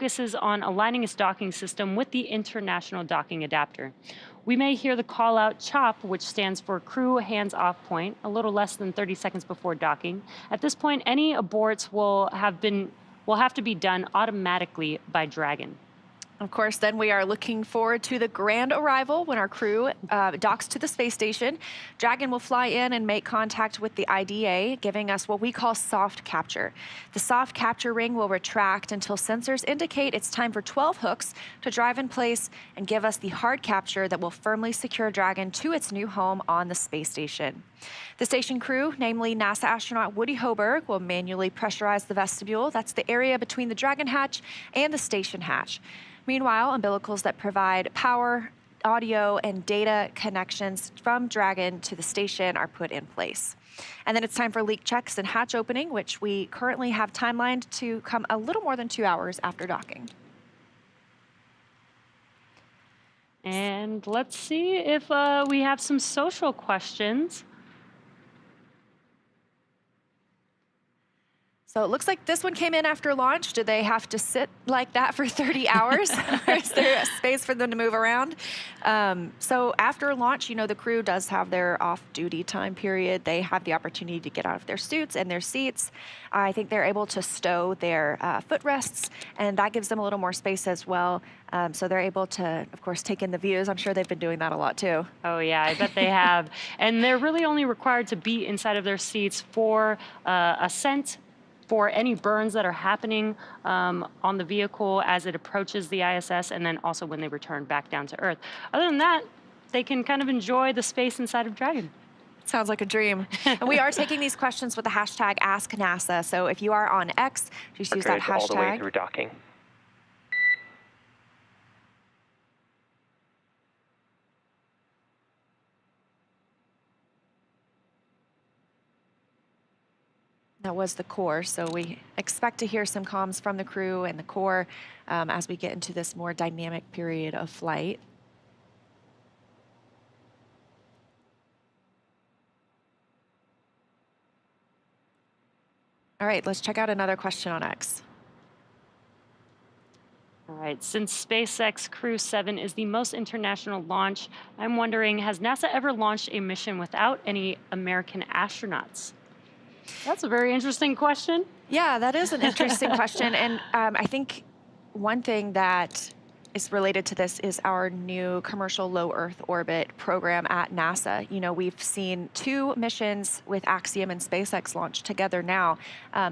focuses on aligning its docking system with the International Docking Adapter. We may hear the call out CHOP, which stands for Crew Hands Off Point, a little less than 30 seconds before docking. At this point, any aborts will have to be done automatically by Dragon. Of course, then we are looking forward to the grand arrival when our crew docks to the space station. Dragon will fly in and make contact with the IDA, giving us what we call soft capture. The soft capture ring will retract until sensors indicate it's time for 12 hooks to drive in place and give us the hard capture that will firmly secure Dragon to its new home on the space station. The station crew, namely NASA astronaut Woody Hoberg, will manually pressurize the vestibule. That's the area between the Dragon hatch and the station hatch. Meanwhile, umbilicals that provide power, audio, and data connections from Dragon to the station are put in place. And then it's time for leak checks and hatch opening, which we currently have timelined to come a little more than 2 hours after docking. And let's see if we have some social questions. So it looks like this one came in after launch. Do they have to sit like that for 30 hours? Or is there a space for them to move around? So after launch, you know, the crew does have their off-duty time period. They have the opportunity to get out of their suits and their seats. I think they're able to stow their footrests, and that gives them a little more space as well. So they're able to, of course, take in the views. I'm sure they've been doing that a lot too. Oh yeah, I bet they have. And they're really only required to be inside of their seats for ascent, for any burns that are happening on the vehicle as it approaches the ISS, and then also when they return back down to Earth. Other than that, they can kind of enjoy the space inside of Dragon. Sounds like a dream. And we are taking these questions with the hashtag #AskNASA. So if you are on X, just use that hashtag. All the way through docking. That was the core, so we expect to hear some comms from the crew and the core as we get into this more dynamic period of flight. All right, let's check out another question on X. All right, since SpaceX Crew-7 is the most international launch, I'm wondering, has NASA ever launched a mission without any American astronauts? That's a very interesting question. Yeah, that is an interesting question. And I think one thing that is related to this is our new commercial low Earth orbit program at NASA. You know, we've seen 2 missions with Axiom and SpaceX launch together now.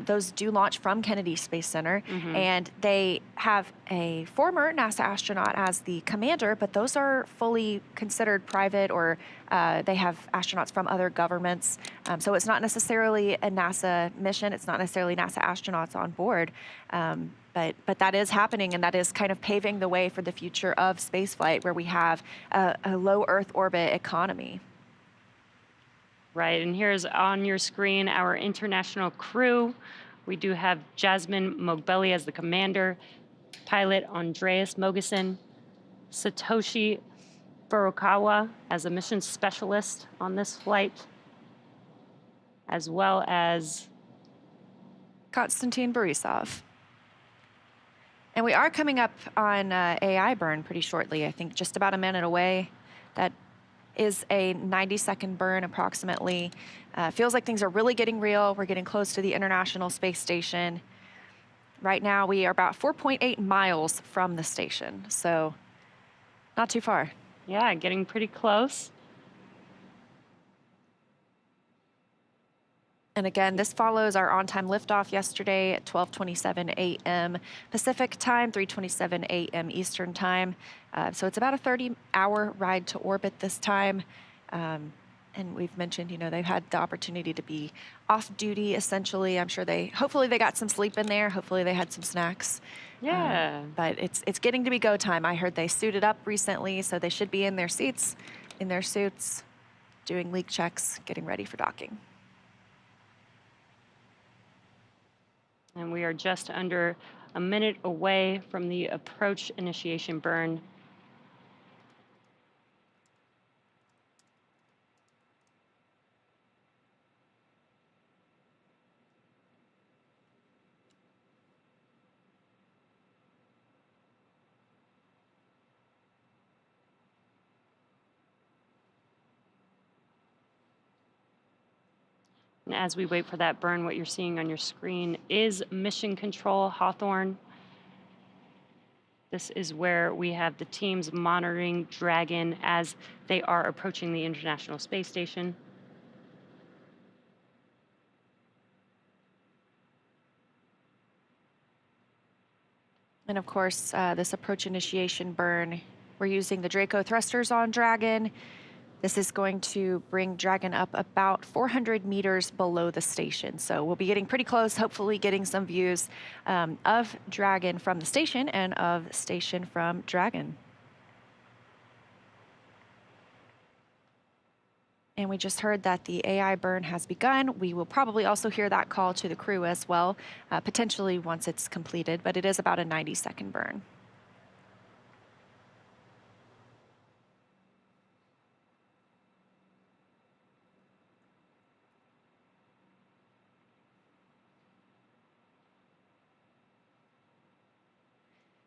Those do launch from Kennedy Space Center, and they have a former NASA astronaut as the commander, but those are fully considered private, or they have astronauts from other governments. So it's not necessarily a NASA mission. It's not necessarily NASA astronauts on board. But that is happening, and that is kind of paving the way for the future of spaceflight, where we have a low Earth orbit economy. Right, and here's on your screen our international crew. We do have Jasmine Mogbelli as the commander, pilot Andreas Mogeson, Satoshi Furukawa as a mission specialist on this flight, as well as Konstantin Borisov. And we are coming up on AI burn pretty shortly, I think just about a minute away. That is a 90-second burn approximately. Feels like things are really getting real. We're getting close to the International Space Station. Right now, we are about 4.8 miles from the station, so not too far. Yeah, getting pretty close. And again, this follows our on-time liftoff yesterday at 12:27 a.m. Pacific time, 3:27 a.m. Eastern time. So it's about a 30-hour ride to orbit this time. And we've mentioned, you know, they've had the opportunity to be off duty, essentially. I'm sure hopefully they got some sleep in there. Hopefully they had some snacks. Yeah. But it's getting to be go time. I heard they suited up recently, so they should be in their seats, in their suits, doing leak checks, getting ready for docking. And we are just under a minute away from the approach initiation burn. And as we wait for that burn, what you're seeing on your screen is Mission Control Hawthorne. This is where we have the teams monitoring Dragon as they are approaching the International Space Station. And of course, this approach initiation burn, we're using the Draco thrusters on Dragon. This is going to bring Dragon up about 400 meters below the station. So we'll be getting pretty close, hopefully getting some views of Dragon from the station and of the station from Dragon. And we just heard that the AI burn has begun. We will probably also hear that call to the crew as well, potentially once it's completed, but it is about a 90-second burn.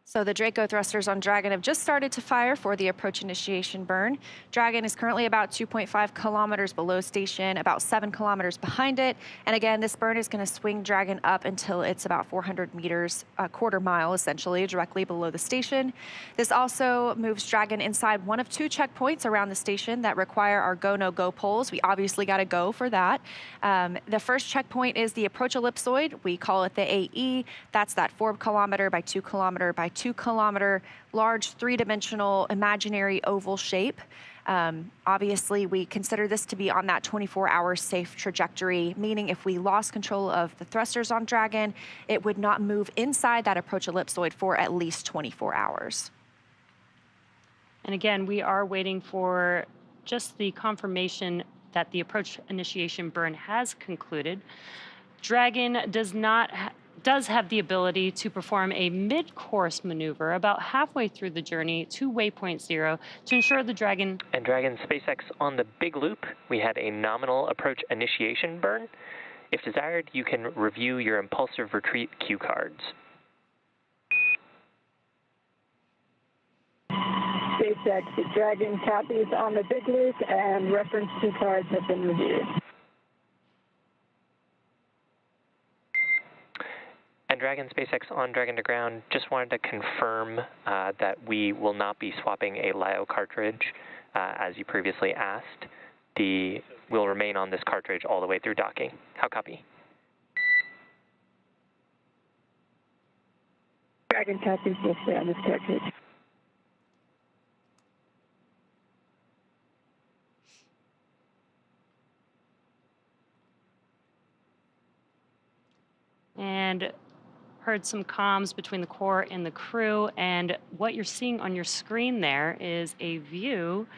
So the Draco thrusters on Dragon have just started to fire for the approach initiation burn. Dragon is currently about 2.5 kilometers below station, about 7 kilometers behind it. And again, this burn is going to swing Dragon up until it's about 400 meters, a quarter mile essentially, directly below the station. This also moves Dragon inside one of 2 checkpoints around the station that require our go, no go poles. We obviously got to go for that. The first checkpoint is the approach ellipsoid. We call it the AE. That's that 4 kilometer by 2 kilometer by 2 kilometer large 3-dimensional imaginary oval shape. Obviously, we consider this to be on that 24-hour safe trajectory, meaning if we lost control of the thrusters on Dragon, it would not move inside that approach ellipsoid for at least 24 hours. And again, we are waiting for just the confirmation that the approach initiation burn has concluded. Dragon does have the ability to perform a mid-course maneuver about halfway through the journey to waypoint 0 to ensure the Dragon... And Dragon SpaceX on the big loop, we had a nominal approach initiation burn. If desired, you can review your impulsive retreat cue cards. SpaceX Dragon copies on the big loop and reference cue cards have been reviewed. And Dragon SpaceX on Dragon to ground, just wanted to confirm that we will not be swapping a LiO cartridge as you previously asked. We'll remain on this cartridge all the way through docking. How copy? Dragon copies will stay on this cartridge. And heard some comms between the core and the crew, and what you're seeing on your screen there is a view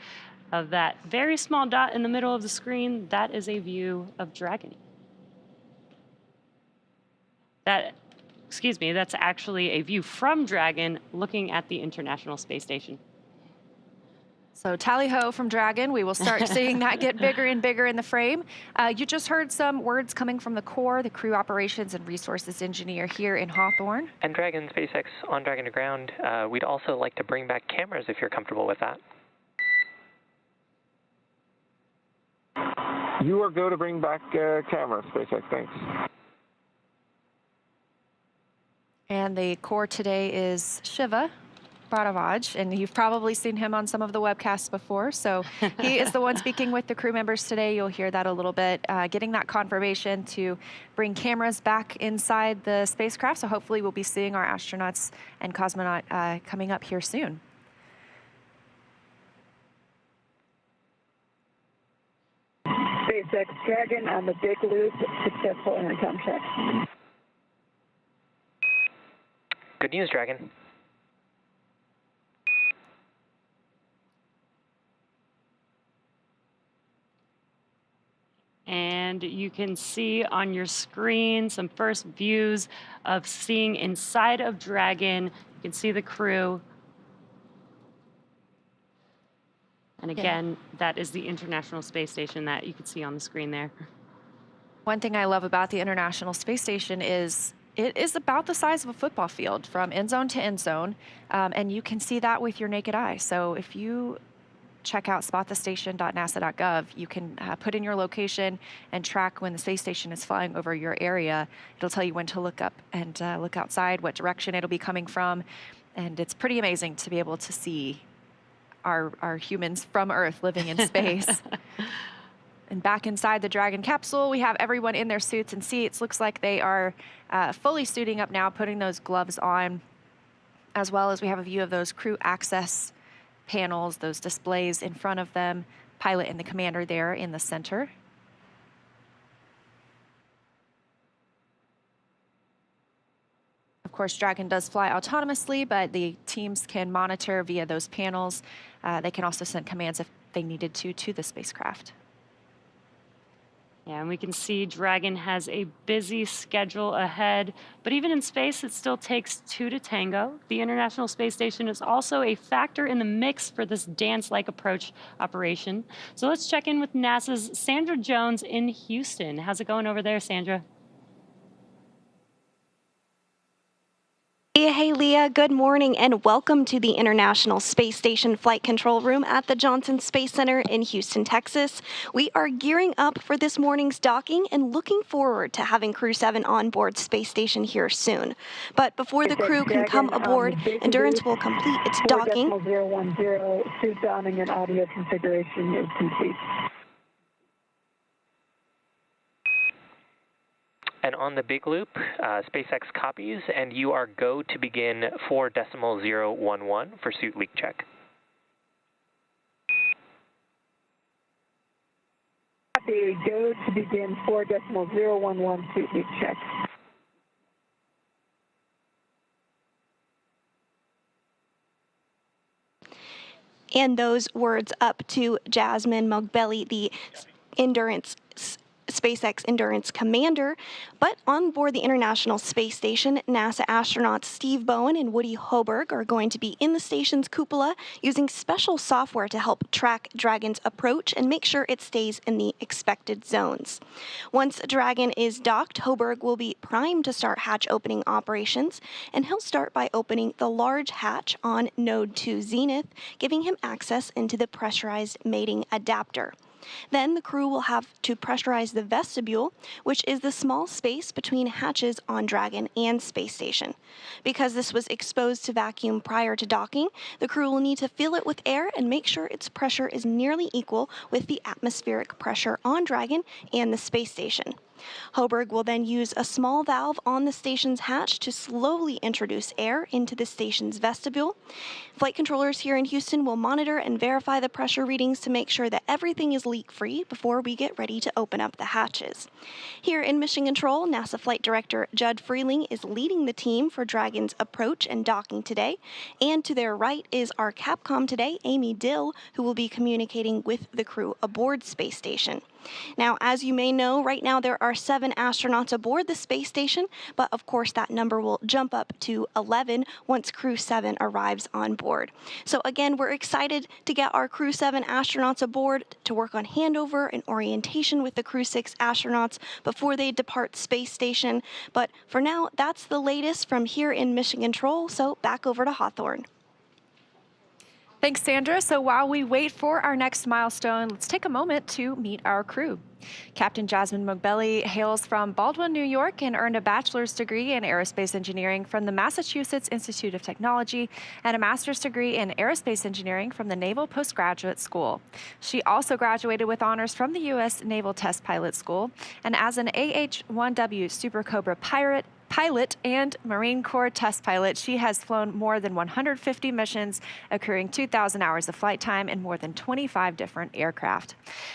of that very small dot in the middle of the screen. That is a view of Dragon. That's actually a view from Dragon looking at the International Space Station. So tally-ho from Dragon. We will start seeing that get bigger and bigger in the frame. You just heard some words coming from the core, the crew operations and resources engineer here in Hawthorne. And Dragon SpaceX on Dragon to ground, we'd also like to bring back cameras if you're comfortable with that. You are go to bring back cameras, SpaceX, thanks. And the core today is Shiva Bharavaj, and you've probably seen him on some of the webcasts before. So he is the one speaking with the crew members today. You'll hear that a little bit, getting that confirmation to bring cameras back inside the spacecraft. So hopefully we'll be seeing our astronauts and cosmonaut coming up here soon. SpaceX Dragon on the big loop, successful intercom check. Good news, Dragon. And you can see on your screen some first views of seeing inside of Dragon. You can see the crew. And again, that is the International Space Station that you can see on the screen there. One thing I love about the International Space Station is it is about the size of a football field from end zone to end zone, and you can see that with your naked eye. So if you check out spotthestation.nasa.gov, you can put in your location and track when the space station is flying over your area. It'll tell you when to look up and look outside, what direction it'll be coming from. And it's pretty amazing to be able to see our humans from Earth living in space. And back inside the Dragon capsule, we have everyone in their suits and seats. Looks like they are fully suiting up now, putting those gloves on, as well as we have a view of those crew access panels, those displays in front of them, pilot and the commander there in the center. Of course, Dragon does fly autonomously, but the teams can monitor via those panels. They can also send commands if they needed to the spacecraft. Yeah, and we can see Dragon has a busy schedule ahead, but even in space, it still takes two to tango. The International Space Station is also a factor in the mix for this dance-like approach operation. So let's check in with NASA's Sandra Jones in Houston. How's it going over there, Sandra? Hey, Leah, good morning and welcome to the International Space Station Flight Control Room at the Johnson Space Center in Houston, Texas. We are gearing up for this morning's docking and looking forward to having Crew-7 on board Space Station here soon. But before the crew can come aboard, Endurance will complete its docking. 4.010, suit downing and audio configuration is complete. And on the big loop, SpaceX copies, and you are go to begin 4.011 for suit leak check. Copy, go to begin 4.011 suit leak check. And those words up to Jasmine Mogbelli, the SpaceX Endurance commander. But on board the International Space Station, NASA astronauts Steve Bowen and Woody Hoberg are going to be in the station's cupola using special software to help track Dragon's approach and make sure it stays in the expected zones. Once Dragon is docked, Hoberg will be primed to start hatch opening operations, and he'll start by opening the large hatch on Node 2 Zenith, giving him access into the pressurized mating adapter. Then the crew will have to pressurize the vestibule, which is the small space between hatches on Dragon and Space Station. Because this was exposed to vacuum prior to docking, the crew will need to fill it with air and make sure its pressure is nearly equal with the atmospheric pressure on Dragon and the Space Station. Hoberg will then use a small valve on the station's hatch to slowly introduce air into the station's vestibule. Flight controllers here in Houston will monitor and verify the pressure readings to make sure that everything is leak-free before we get ready to open up the hatches. Here in Mission Control, NASA Flight Director Judd Freeling is leading the team for Dragon's approach and docking today. And to their right is our Capcom today, Amy Dill, who will be communicating with the crew aboard Space Station. Now, as you may know, right now there are 7 astronauts aboard the space station, but of course that number will jump up to 11 once Crew-7 arrives on board. So again, we're excited to get our Crew-7 astronauts aboard to work on handover and orientation with the Crew-6 astronauts before they depart Space Station. But for now, that's the latest from here in Mission Control, so back over to Hawthorne. Thanks, Sandra. So while we wait for our next milestone, let's take a moment to meet our crew. Captain Jasmine Mogbelli hails from Baldwin, New York, and earned a bachelor's degree in aerospace engineering from the Massachusetts Institute of Technology and a master's degree in aerospace engineering from the Naval Postgraduate School. She also graduated with honors from the U.S. Naval Test Pilot School, and as an AH-1W Super Cobra pilot and Marine Corps test pilot, she has flown more than 150 missions, accruing 2,000 hours of flight time in more than 25 different aircraft.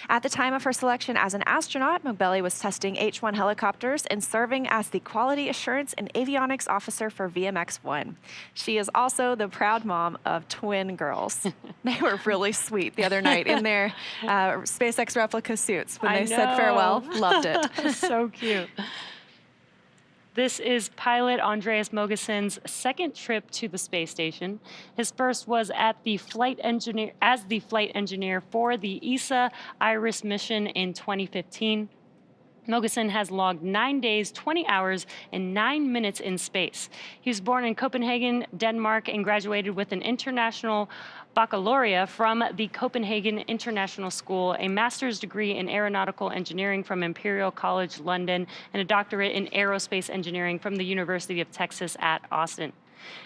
At the time of her selection as an astronaut, Mogbelli was testing H-1 helicopters and serving as the Quality Assurance and Avionics Officer for VMX-1. She is also the proud mom of twin girls. They were really sweet the other night in their SpaceX replica suits when they said farewell. Loved it. So cute. This is pilot Andreas Mogesen's second trip to the space station. His first was as the flight engineer for the ESA IRIS mission in 2015. Mogensen has logged 9 days, 20 hours, and 9 minutes in space. He was born in Copenhagen, Denmark, and graduated with an international baccalaureate from the Copenhagen International School, a master's degree in aeronautical engineering from Imperial College London, and a doctorate in aerospace engineering from the University of Texas at Austin.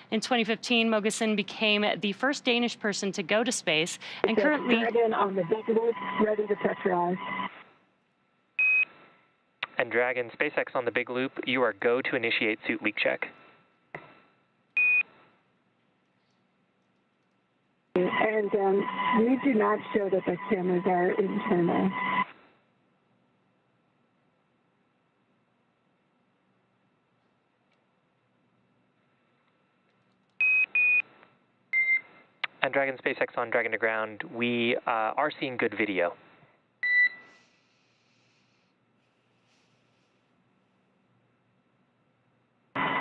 In 2015, Mogensen became the first Danish person to go to space, and currently... Dragon on the big loop, ready to pressurize. And Dragon, SpaceX on the big loop, you are go to initiate suit leak check. And we do not show that the cameras are internal. And Dragon, SpaceX on Dragon to ground, we are seeing good video.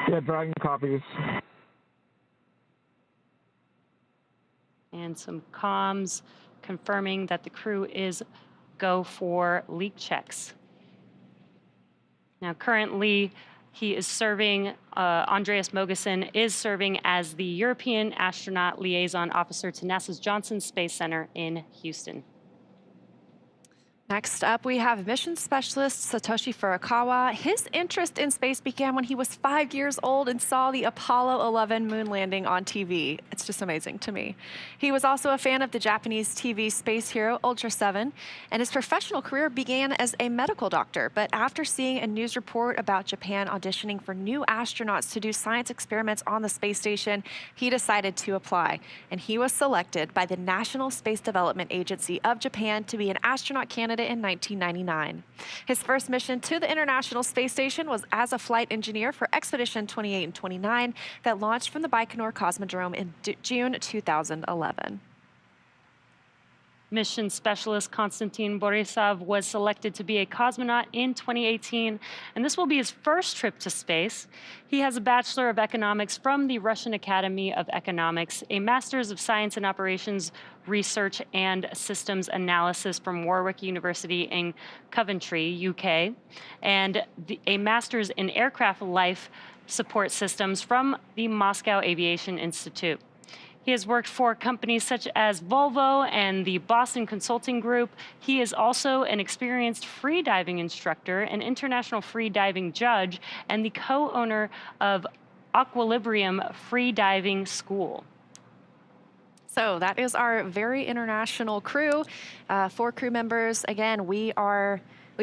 Yeah, Dragon copies. And some comms confirming that the crew is go for leak checks. Now, currently, he is serving, Andreas Mogensen is serving as the European Astronaut Liaison Officer to NASA's Johnson Space Center in Houston. Next up, we have mission specialist Satoshi Furukawa. His interest in space began when he was 5 years old and saw the Apollo 11 moon landing on TV. It's just amazing to me. He was also a fan of the Japanese TV space hero Ultra 7, and his professional career began as a medical doctor. But after seeing a news report about Japan auditioning for new astronauts to do science experiments on the space station, he decided to apply. And he was selected by the National Space Development Agency of Japan to be an astronaut candidate in 1999. His first mission to the International Space Station was as a flight engineer for Expedition 28 and 29 that launched from the Baikonur Cosmodrome in June 2011. Mission specialist Konstantin Borisov was selected to be a cosmonaut in 2018, and this will be his first trip to space. He has a Bachelor of Economics from the Russian Academy of Economics, a Master's of Science and Operations Research and Systems Analysis from Warwick University in Coventry, UK, and a Master's in Aircraft Life Support Systems from the Moscow Aviation Institute. He has worked for companies such as Volvo and the Boston Consulting Group. He is also an experienced freediving instructor, an international freediving judge, and the co-owner of Equilibrium Freediving School. So that is our very international crew. 4 crew members. Again, we've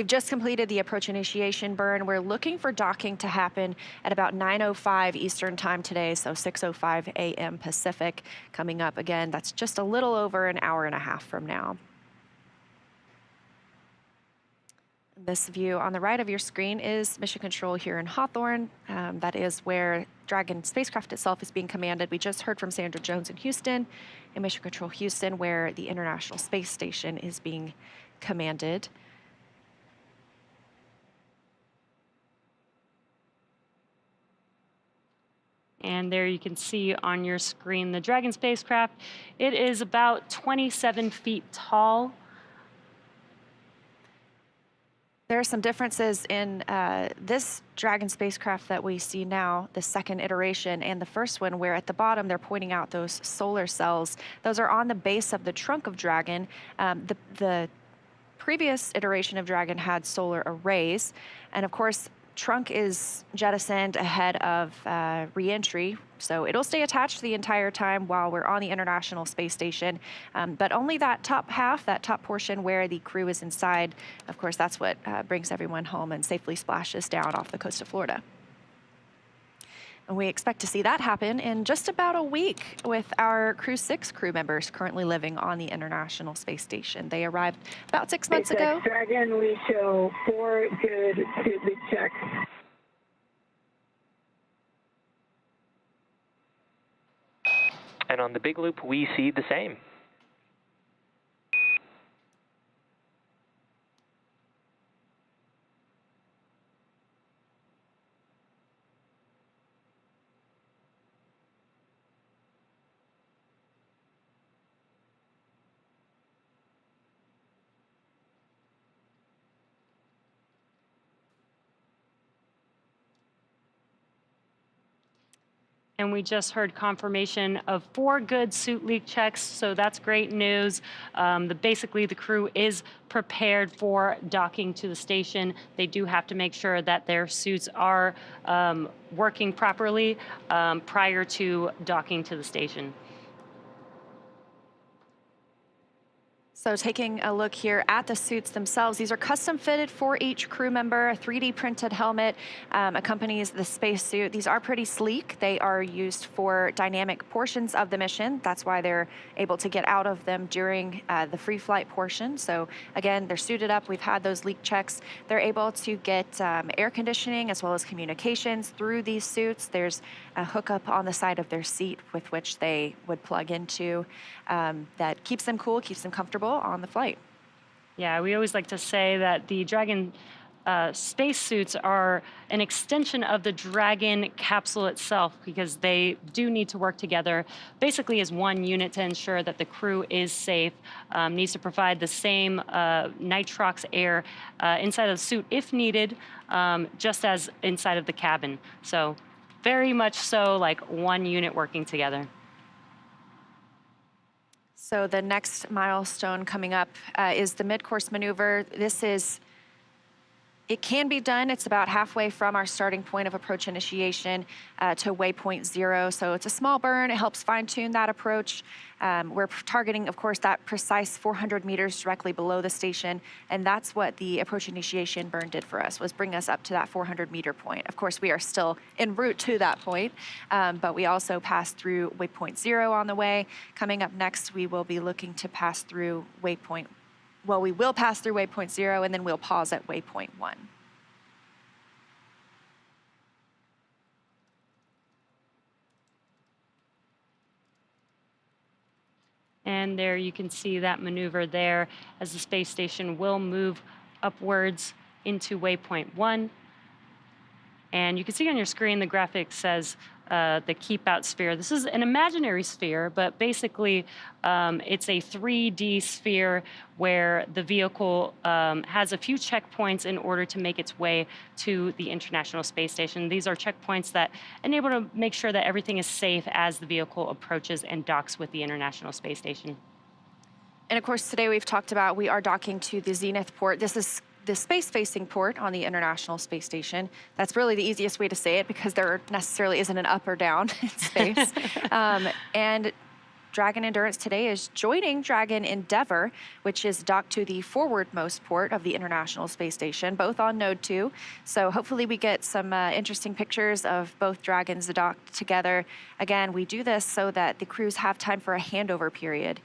just completed the approach initiation burn. We're looking for docking to happen at about 9:05 Eastern time today, so 6:05 a.m. Pacific coming up. Again, that's just a little over an hour and a half from now. This view on the right of your screen is Mission Control here in Hawthorne. That is where Dragon spacecraft itself is being commanded. We just heard from Sandra Jones in Houston, and Mission Control Houston, where the International Space Station is being commanded. And there you can see on your screen the Dragon spacecraft. It is about 27 feet tall. There are some differences in this Dragon spacecraft that we see now, the second iteration, and the first one, where at the bottom they're pointing out those solar cells. Those are on the base of the trunk of Dragon. The previous iteration of Dragon had solar arrays, and of course, trunk is jettisoned ahead of re-entry, so it'll stay attached the entire time while we're on the International Space Station, but only that top half, that top portion where the crew is inside, of course, that's what brings everyone home and safely splashes down off the coast of Florida. And we expect to see that happen in just about a week with our Crew-6 crew members currently living on the International Space Station. They arrived about 6 months ago. Dragon, we show 4 good suit leak checks. And on the big loop, we see the same. And we just heard confirmation of 4 good suit leak checks, so that's great news. Basically, the crew is prepared for docking to the station. They do have to make sure that their suits are working properly prior to docking to the station. So taking a look here at the suits themselves, these are custom fitted for each crew member. A 3D printed helmet accompanies the spacesuit. These are pretty sleek. They are used for dynamic portions of the mission. That's why they're able to get out of them during the free flight portion. So again, they're suited up. We've had those leak checks. They're able to get air conditioning as well as communications through these suits. There's a hookup on the side of their seat with which they would plug into that keeps them cool, keeps them comfortable on the flight. Yeah, we always like to say that the Dragon spacesuits are an extension of the Dragon capsule itself because they do need to work together basically as one unit to ensure that the crew is safe, needs to provide the same nitrox air inside of the suit if needed, just as inside of the cabin. So very much so like one unit working together. So the next milestone coming up is the mid-course maneuver. It can be done. It's about halfway from our starting point of approach initiation to waypoint 0. So it's a small burn. It helps fine-tune that approach. We're targeting, of course, that precise 400 meters directly below the station. And that's what the approach initiation burn did for us, was bring us up to that 400-meter point. Of course, we are still en route to that point, but we also passed through waypoint 0 on the way. Coming up next, we will be looking to pass through waypoint. Well, we will pass through waypoint 0, and then we'll pause at waypoint 1. And there you can see that maneuver there as the space station will move upwards into waypoint 1. And you can see on your screen the graphic says the keep out sphere. This is an imaginary sphere, but basically it's a 3D sphere where the vehicle has a few checkpoints in order to make its way to the International Space Station. These are checkpoints that enable to make sure that everything is safe as the vehicle approaches and docks with the International Space Station. And of course, today we've talked about we are docking to the Zenith port. This is the space-facing port on the International Space Station. That's really the easiest way to say it because there necessarily isn't an up or down in space. And Dragon Endurance today is joining Dragon Endeavour, which is docked to the forwardmost port of the International Space Station, both on Node 2. So hopefully we get some interesting pictures of both Dragons docked together. Again, we do this so that the crews have time for a handover period.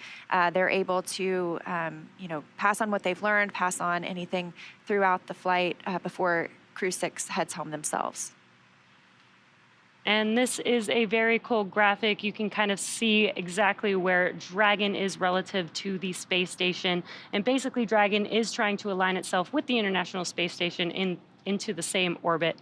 They're able to, pass on what they've learned, pass on anything throughout the flight before Crew 6 heads home themselves. And this is a very cool graphic. You can kind of see exactly where Dragon is relative to the space station. And basically, Dragon is trying to align itself with the International Space Station into the same orbit.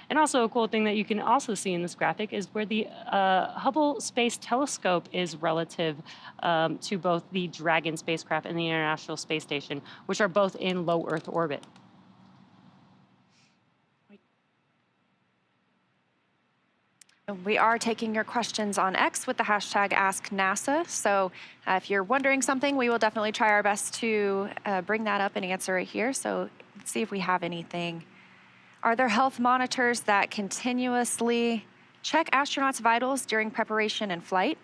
And also a cool thing that you can also see in this graphic is where the Hubble Space Telescope is relative to both the Dragon spacecraft and the International Space Station, which are both in low Earth orbit. We are taking your questions on X with the hashtag AskNASA. So if you're wondering something, we will definitely try our best to bring that up and answer it here. So let's see if we have anything. Are there health monitors that continuously check astronauts' vitals during preparation and flight?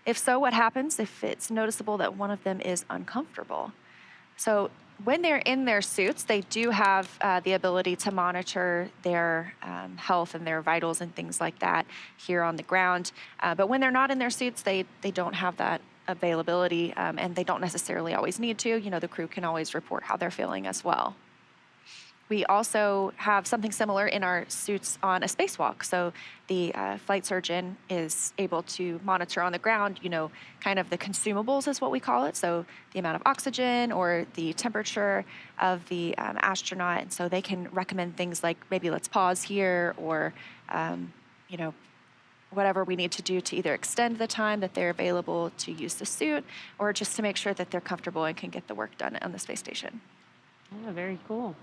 If so, what happens if it's noticeable that one of them is uncomfortable? So when they're in their suits, they do have the ability to monitor their health and their vitals and things like that here on the ground. But when they're not in their suits, they don't have that availability, and they don't necessarily always need to. You know, the crew can always report how they're feeling as well. We also have something similar in our suits on a spacewalk. So the flight surgeon is able to monitor on the ground, kind of the consumables is what we call it. So the amount of oxygen or the temperature of the astronaut. And so they can recommend things like maybe let's pause here or, whatever we need to do to either extend the time that they're available to use the suit or just to make sure that they're comfortable and can get the work done on the space station. Yeah, very cool.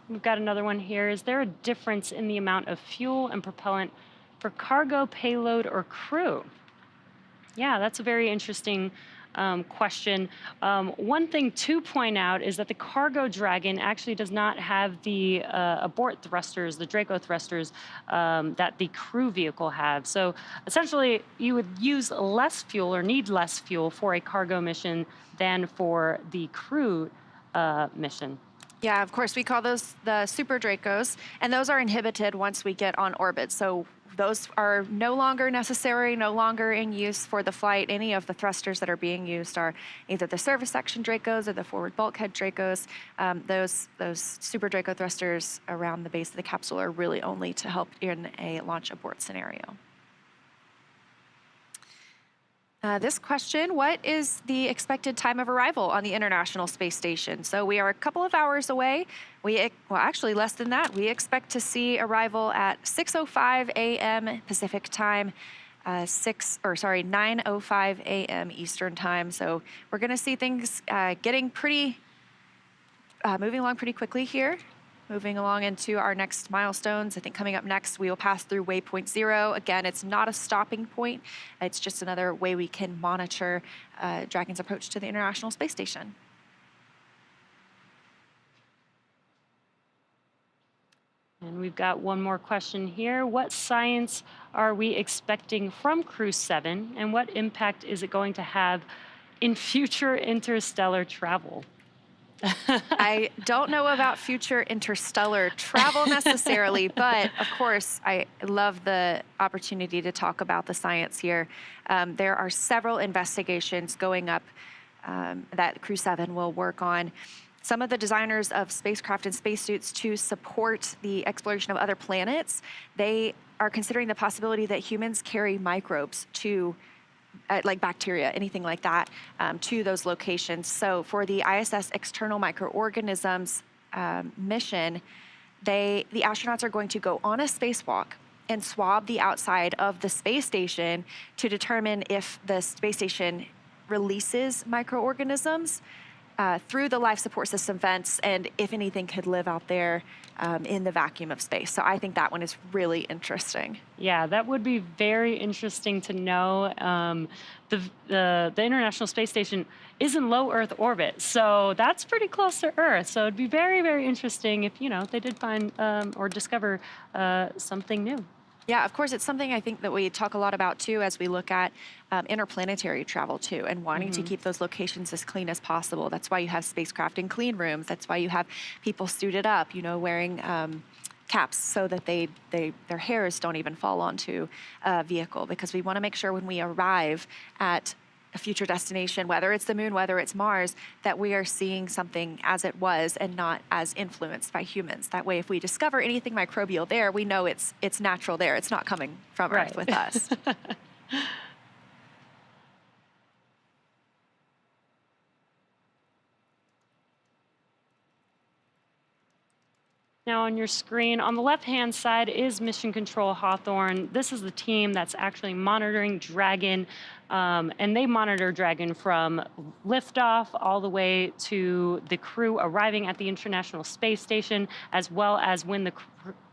We've got another one here. Is there a difference in the amount of fuel and propellant for cargo, payload, or crew? Yeah, that's a very interesting question. One thing to point out is that the cargo Dragon actually does not have the abort thrusters, the Draco thrusters, that the crew vehicle have. So essentially, you would use less fuel or need less fuel for a cargo mission than for the crew mission. Yeah, of course, we call those the Super Dracos, and those are inhibited once we get on orbit. So those are no longer necessary, no longer in use for the flight. Any of the thrusters that are being used are either the service section Dracos or the forward bulkhead Dracos. Those Super Draco thrusters around the base of the capsule are really only to help in a launch abort scenario. This question, what is the expected time of arrival on the International Space Station? So we are a couple of hours away. Well, actually less than that. We expect to see arrival at 6:05 a.m. Pacific time, 9:05 a.m. Eastern time. So we're going to see things getting pretty, moving along pretty quickly here. Moving along into our next milestones. I think coming up next, we will pass through waypoint 0. Again, it's not a stopping point. It's just another way we can monitor Dragon's approach to the International Space Station. And we've got one more question here. What science are we expecting from Crew-7, and what impact is it going to have in future interstellar travel? I don't know about future interstellar travel necessarily, but of course, I love the opportunity to talk about the science here. There are several investigations going up that Crew-7 will work on. Some of the designers of spacecraft and spacesuits to support the exploration of other planets, they are considering the possibility that humans carry microbes to like bacteria, anything like that, to those locations. So for the ISS external microorganisms mission, the astronauts are going to go on a spacewalk and swab the outside of the space station to determine if the space station releases microorganisms through the life support system vents, and if anything could live out there in the vacuum of space. So I think that one is really interesting. Yeah, that would be very interesting to know. The International Space Station is in low Earth orbit, so that's pretty close to Earth. So it'd be very, very interesting if, they did find or discover something new. Yeah, of course, it's something I think that we talk a lot about too as we look at interplanetary travel too, and wanting to keep those locations as clean as possible. That's why you have spacecraft in clean rooms. That's why you have people suited up, wearing caps so that their hairs don't even fall onto a vehicle, because we want to make sure when we arrive at a future destination, whether it's the moon, whether it's Mars, that we are seeing something as it was and not as influenced by humans. That way, if we discover anything microbial there, we know it's natural there. It's not coming from Earth with us. Now on your screen, on the left-hand side is Mission Control Hawthorne. This is the team that's actually monitoring Dragon, and they monitor Dragon from liftoff all the way to the crew arriving at the International Space Station, as well as when the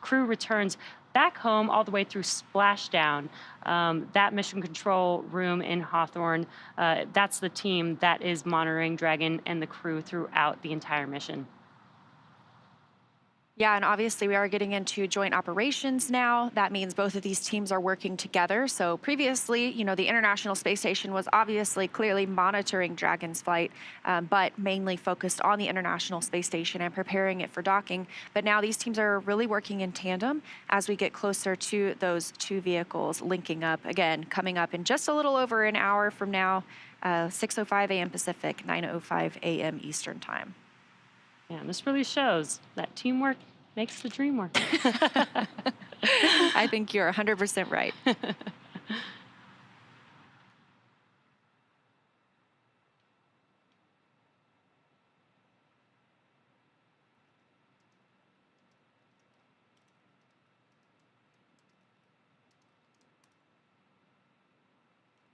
crew returns back home all the way through splashdown. That mission control room in Hawthorne, that's the team that is monitoring Dragon and the crew throughout the entire mission. Yeah, and obviously we are getting into joint operations now. That means both of these teams are working together. So previously, the International Space Station was obviously clearly monitoring Dragon's flight, but mainly focused on the International Space Station and preparing it for docking. But now these teams are really working in tandem as we get closer to those two vehicles linking up. Again, coming up in just a little over an hour from now, 6:05 a.m. Pacific, 9:05 a.m. Eastern time. Yeah, and this really shows that teamwork makes the dream work. I think you're 100% right.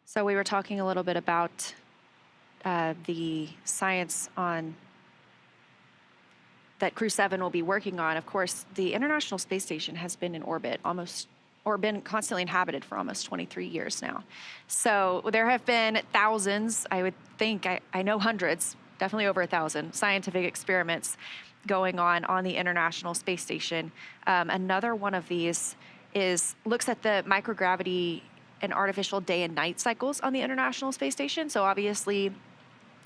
So we were talking a little bit about the science on that Crew-7 will be working on. Of course, the International Space Station has been in orbit almost or been constantly inhabited for almost 23 years now. So there have been thousands, I would think, I know hundreds, definitely over 1,000 scientific experiments going on the International Space Station. Another one of these looks at the microgravity and artificial day and night cycles on the International Space Station. So obviously,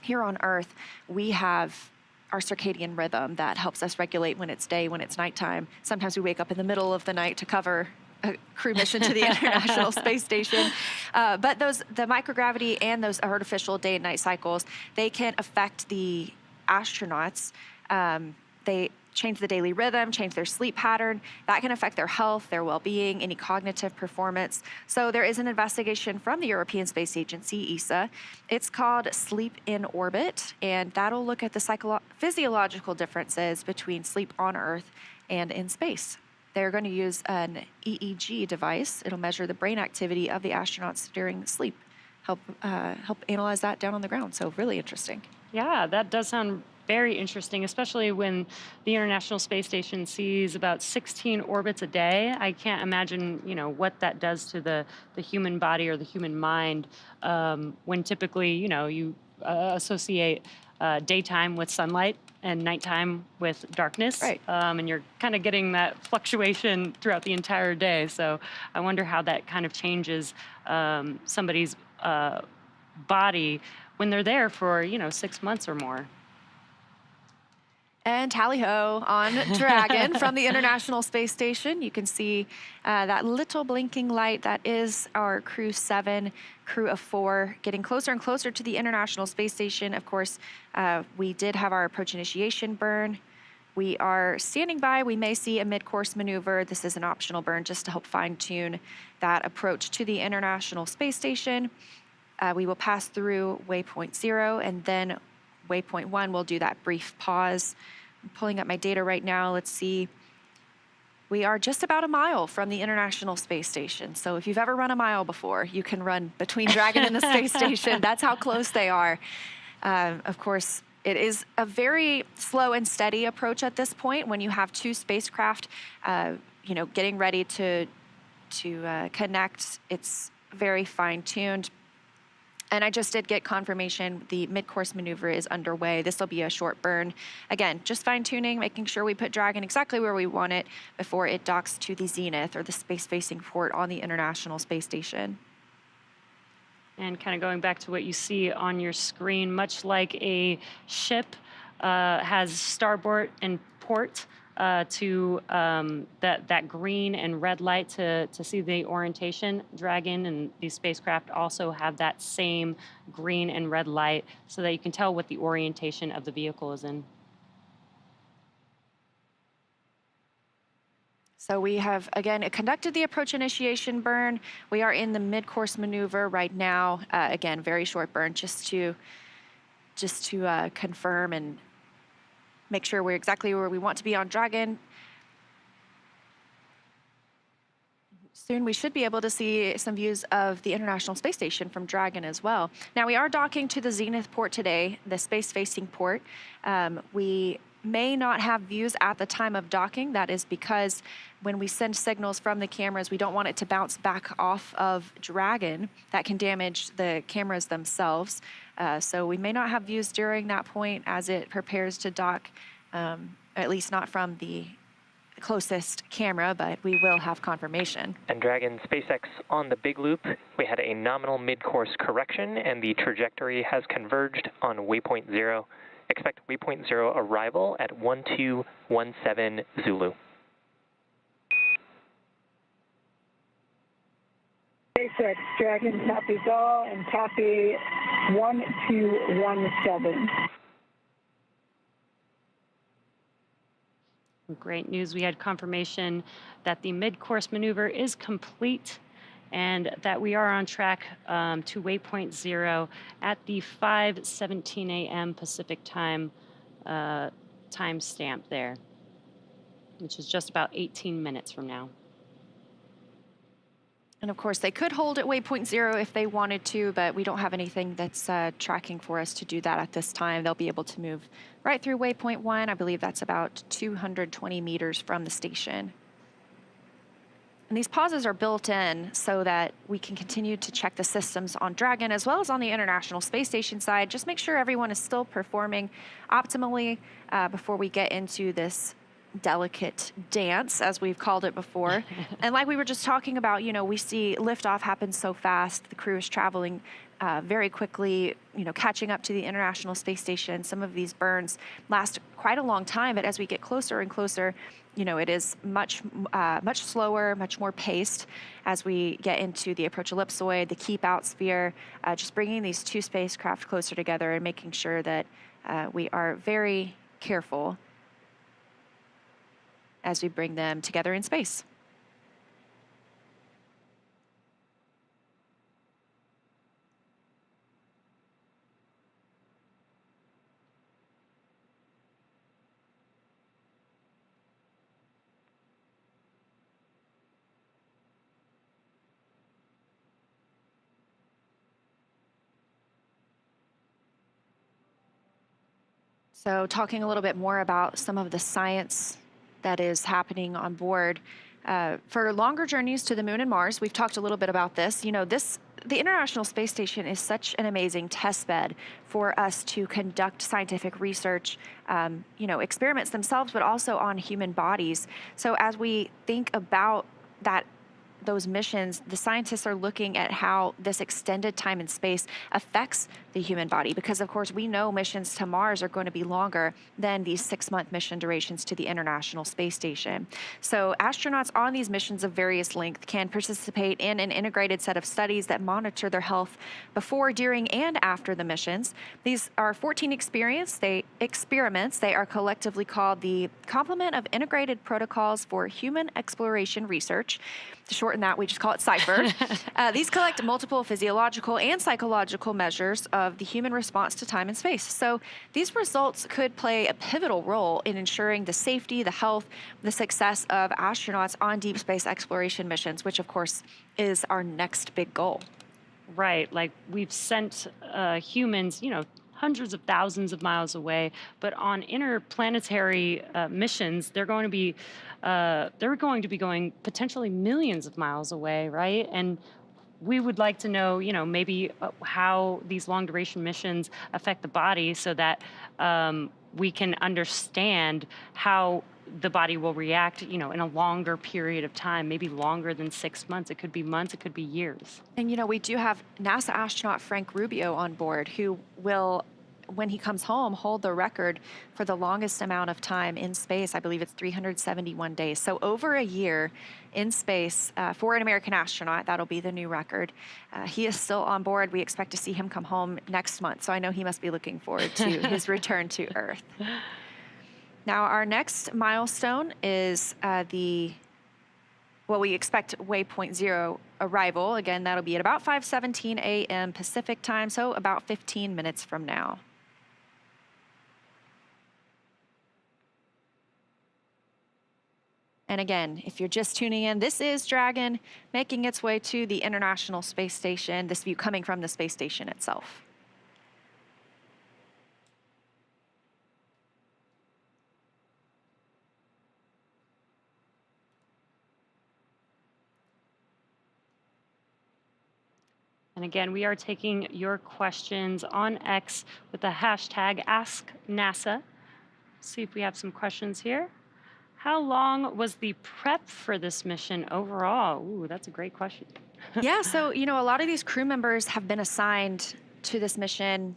here on Earth, we have our circadian rhythm that helps us regulate when it's day, when it's nighttime. Sometimes we wake up in the middle of the night to cover a crew mission to the International Space Station. But the microgravity and those artificial day and night cycles, they can affect the astronauts. They change the daily rhythm, change their sleep pattern. That can affect their health, their well-being, any cognitive performance. So there is an investigation from the European Space Agency, ESA. It's called Sleep in Orbit, and that'll look at the physiological differences between sleep on Earth and in space. They're going to use an EEG device. It'll measure the brain activity of the astronauts during sleep, help analyze that down on the ground. So really interesting. Yeah, that does sound very interesting, especially when the International Space Station sees about 16 orbits a day. I can't imagine, what that does to the human body or the human mind when typically, you associate daytime with sunlight and nighttime with darkness. Right. And you're kind of getting that fluctuation throughout the entire day. So I wonder how that kind of changes somebody's body when they're there for, 6 months or more. And tally-ho on Dragon from the International Space Station. You can see that little blinking light. That is our Crew-7, crew of 4, getting closer and closer to the International Space Station. Of course, we did have our approach initiation burn. We are standing by. We may see a mid-course maneuver. This is an optional burn just to help fine-tune that approach to the International Space Station. We will pass through waypoint 0, and then waypoint 1 will do that brief pause. I'm pulling up my data right now. Let's see. We are just about a mile from the International Space Station. So if you've ever run a mile before, you can run between Dragon and the space station. That's how close they are. Of course, it is a very slow and steady approach at this point when you have 2 spacecraft, getting ready to connect. It's very fine-tuned. And I just did get confirmation the mid-course maneuver is underway. This will be a short burn. Again, just fine-tuning, making sure we put Dragon exactly where we want it before it docks to the zenith or the space-facing port on the International Space Station. And kind of going back to what you see on your screen, much like a ship has starboard and port to that green and red light to see the orientation. Dragon and these spacecraft also have that same green and red light so that you can tell what the orientation of the vehicle is in. So we have, again, conducted the approach initiation burn. We are in the mid-course maneuver right now. Again, very short burn just to confirm and make sure we're exactly where we want to be on Dragon. Soon we should be able to see some views of the International Space Station from Dragon as well. Now we are docking to the zenith port today, the space-facing port. We may not have views at the time of docking. That is because when we send signals from the cameras, we don't want it to bounce back off of Dragon. That can damage the cameras themselves. So we may not have views during that point as it prepares to dock, at least not from the closest camera, but we will have confirmation. And Dragon SpaceX on the big loop, we had a nominal mid-course correction and the trajectory has converged on waypoint 0. Expect waypoint 0 arrival at 1217 Zulu. SpaceX Dragon copies all and copy 1217. Great news. We had confirmation that the mid-course maneuver is complete and that we are on track to waypoint 0 at the 5:17 a.m. Pacific time timestamp there, which is just about 18 minutes from now. And of course, they could hold at waypoint 0 if they wanted to, but we don't have anything that's tracking for us to do that at this time. They'll be able to move right through waypoint 1. I believe that's about 220 meters from the station. And these pauses are built in so that we can continue to check the systems on Dragon as well as on the International Space Station side. Just make sure everyone is still performing optimally before we get into this delicate dance, as we've called it before. And like we were just talking about, you know, we see liftoff happen so fast. The crew is traveling very quickly, you know, catching up to the International Space Station. Some of these burns last quite a long time, but as we get closer and closer, you know, it is much slower, much more paced as we get into the approach ellipsoid, the keep out sphere, just bringing these two spacecraft closer together and making sure that we are very careful as we bring them together in space. So talking a little bit more about some of the science that is happening on board. For longer journeys to the moon and Mars, we've talked a little bit about this. You know, the International Space Station is such an amazing test bed for us to conduct scientific research, you know, experiments themselves, but also on human bodies. So as we think about those missions, the scientists are looking at how this extended time in space affects the human body, because of course we know missions to Mars are going to be longer than these 6-month mission durations to the International Space Station. So astronauts on these missions of various length can participate in an integrated set of studies that monitor their health before, during, and after the missions. These are 14 experiments. They are collectively called the Complement of Integrated Protocols for Human Exploration Research. To shorten that, we just call it CIPHER. These collect multiple physiological and psychological measures of the human response to time and space. So these results could play a pivotal role in ensuring the safety, the health, the success of astronauts on deep space exploration missions, which of course is our next big goal. Right, like we've sent humans, you know, hundreds of thousands of miles away, but on interplanetary missions, they're going to be going potentially millions of miles away, right? And we would like to know, you know, maybe how these long duration missions affect the body, so that we can understand how the body will react, you know, in a longer period of time, maybe longer than 6 months. It could be months, it could be years. And, you know, we do have NASA astronaut Frank Rubio on board, who will, when he comes home, hold the record for the longest amount of time in space. I believe it's 371 days. So over a year in space for an American astronaut. That'll be the new record. He is still on board. We expect to see him come home next month. So I know he must be looking forward to his return to Earth. Now, our next milestone is we expect waypoint 0 arrival. Again, that'll be at about 5:17 a.m. Pacific time, so about 15 minutes from now. And again, if you're just tuning in, this is Dragon making its way to the International Space Station, this view coming from the space station itself. And again, we are taking your questions on X with the hashtag AskNASA. See if we have some questions here. How long was the prep for this mission overall? Ooh, that's a great question. Yeah, so, you know, a lot of these crew members have been assigned to this mission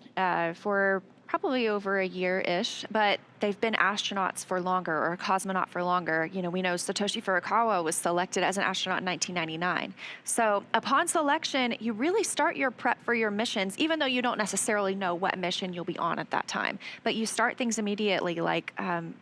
for probably over a year-ish, but they've been astronauts for longer, or a cosmonaut for longer. You know, we know Satoshi Furukawa was selected as an astronaut in 1999. So upon selection, you really start your prep for your missions, even though you don't necessarily know what mission you'll be on at that time. But you start things immediately, like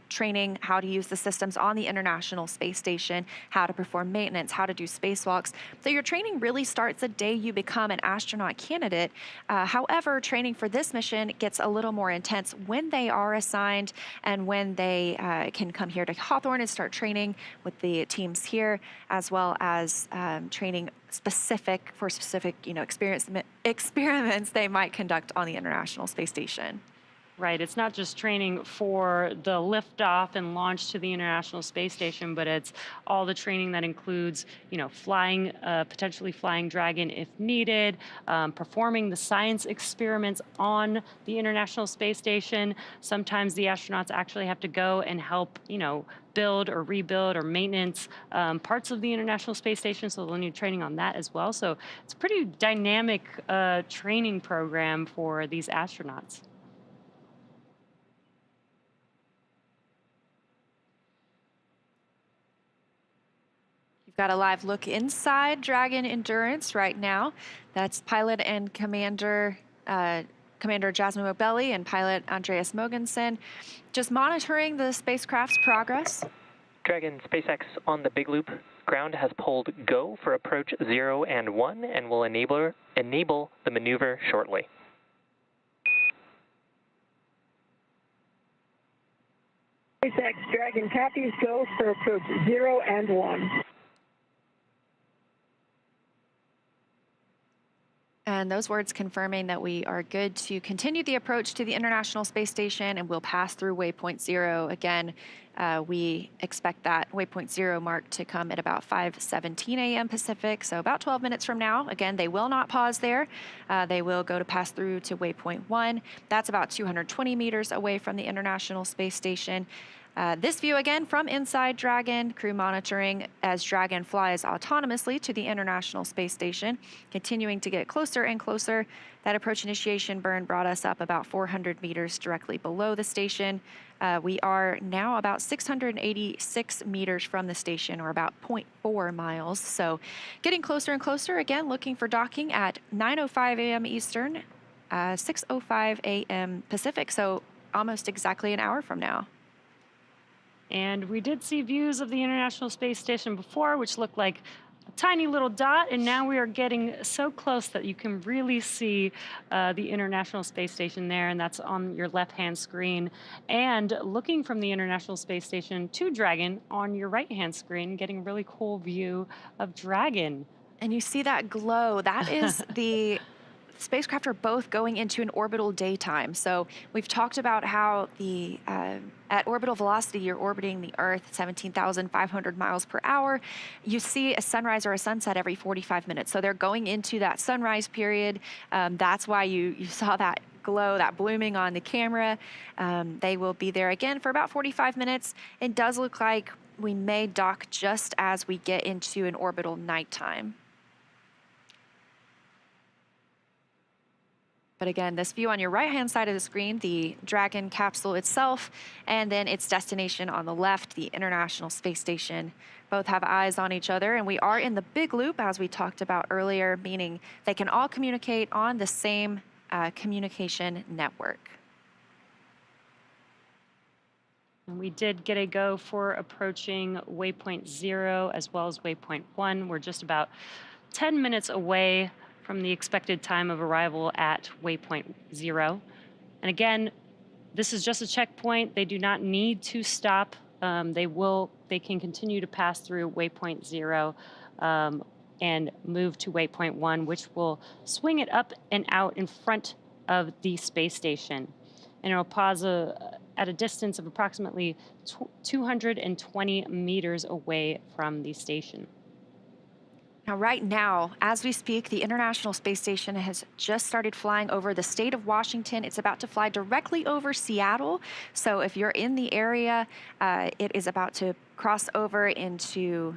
training how to use the systems on the International Space Station, how to perform maintenance, how to do spacewalks. So your training really starts the day you become an astronaut candidate. However, training for this mission gets a little more intense when they are assigned, and when they can come here to Hawthorne and start training with the teams here, as well as training specific, you know, experiments they might conduct on the International Space Station. Right. It's not just training for the liftoff and launch to the International Space Station, but it's all the training that includes, flying, potentially flying Dragon if needed, performing the science experiments on the International Space Station. Sometimes the astronauts actually have to go and help, build or rebuild or maintenance parts of the International Space Station, so they'll need training on that as well. So it's a pretty dynamic training program for these astronauts. You've got a live look inside Dragon Endurance right now. That's pilot and Commander Jasmine Mobelli and pilot Andreas Mogensen, just monitoring the spacecraft's progress. Dragon SpaceX on the big loop. Ground has pulled go for approach 0 and 1 and will enable the maneuver shortly. SpaceX Dragon copies, go for approach 0 and 1. And those words confirming that we are good to continue the approach to the International Space Station, and we'll pass through waypoint 0. Again, we expect that waypoint 0 mark to come at about 5:17 a.m. Pacific, so about 12 minutes from now. Again, they will not pause there. They will go to pass through to waypoint 1. That's about 220 meters away from the International Space Station. This view again from inside Dragon, crew monitoring as Dragon flies autonomously to the International Space Station, continuing to get closer and closer. That approach initiation burn brought us up about 400 meters directly below the station. We are now about 686 meters from the station, or about 0.4 miles. So getting closer and closer, again, looking for docking at 9:05 a.m. Eastern, 6:05 a.m. Pacific, so almost exactly an hour from now. And we did see views of the International Space Station before, which looked like a tiny little dot, and now we are getting so close that you can really see the International Space Station there, and that's on your left-hand screen. And looking from the International Space Station to Dragon on your right-hand screen, getting a really cool view of Dragon. And you see that glow. That is the spacecraft are both going into an orbital daytime. So we've talked about how the at orbital velocity, you're orbiting the Earth 17,500 miles per hour. You see a sunrise or a sunset every 45 minutes. So they're going into that sunrise period. That's why you saw that glow, that blooming on the camera. They will be there again for about 45 minutes. It does look like we may dock just as we get into an orbital nighttime. But again, this view on your right-hand side of the screen, the Dragon capsule itself, and then its destination on the left, the International Space Station, both have eyes on each other. And we are in the big loop, as we talked about earlier, meaning they can all communicate on the same communication network. And we did get a go for approaching waypoint 0 as well as waypoint 1. We're just about 10 minutes away from the expected time of arrival at waypoint 0. And again, this is just a checkpoint. They do not need to stop. They can continue to pass through waypoint 0 and move to waypoint 1, which will swing it up and out in front of the space station. And it'll pause at a distance of approximately 220 meters away from the station. Now, right now, as we speak, the International Space Station has just started flying over the state of Washington. It's about to fly directly over Seattle. So if you're in the area, it is about to cross over into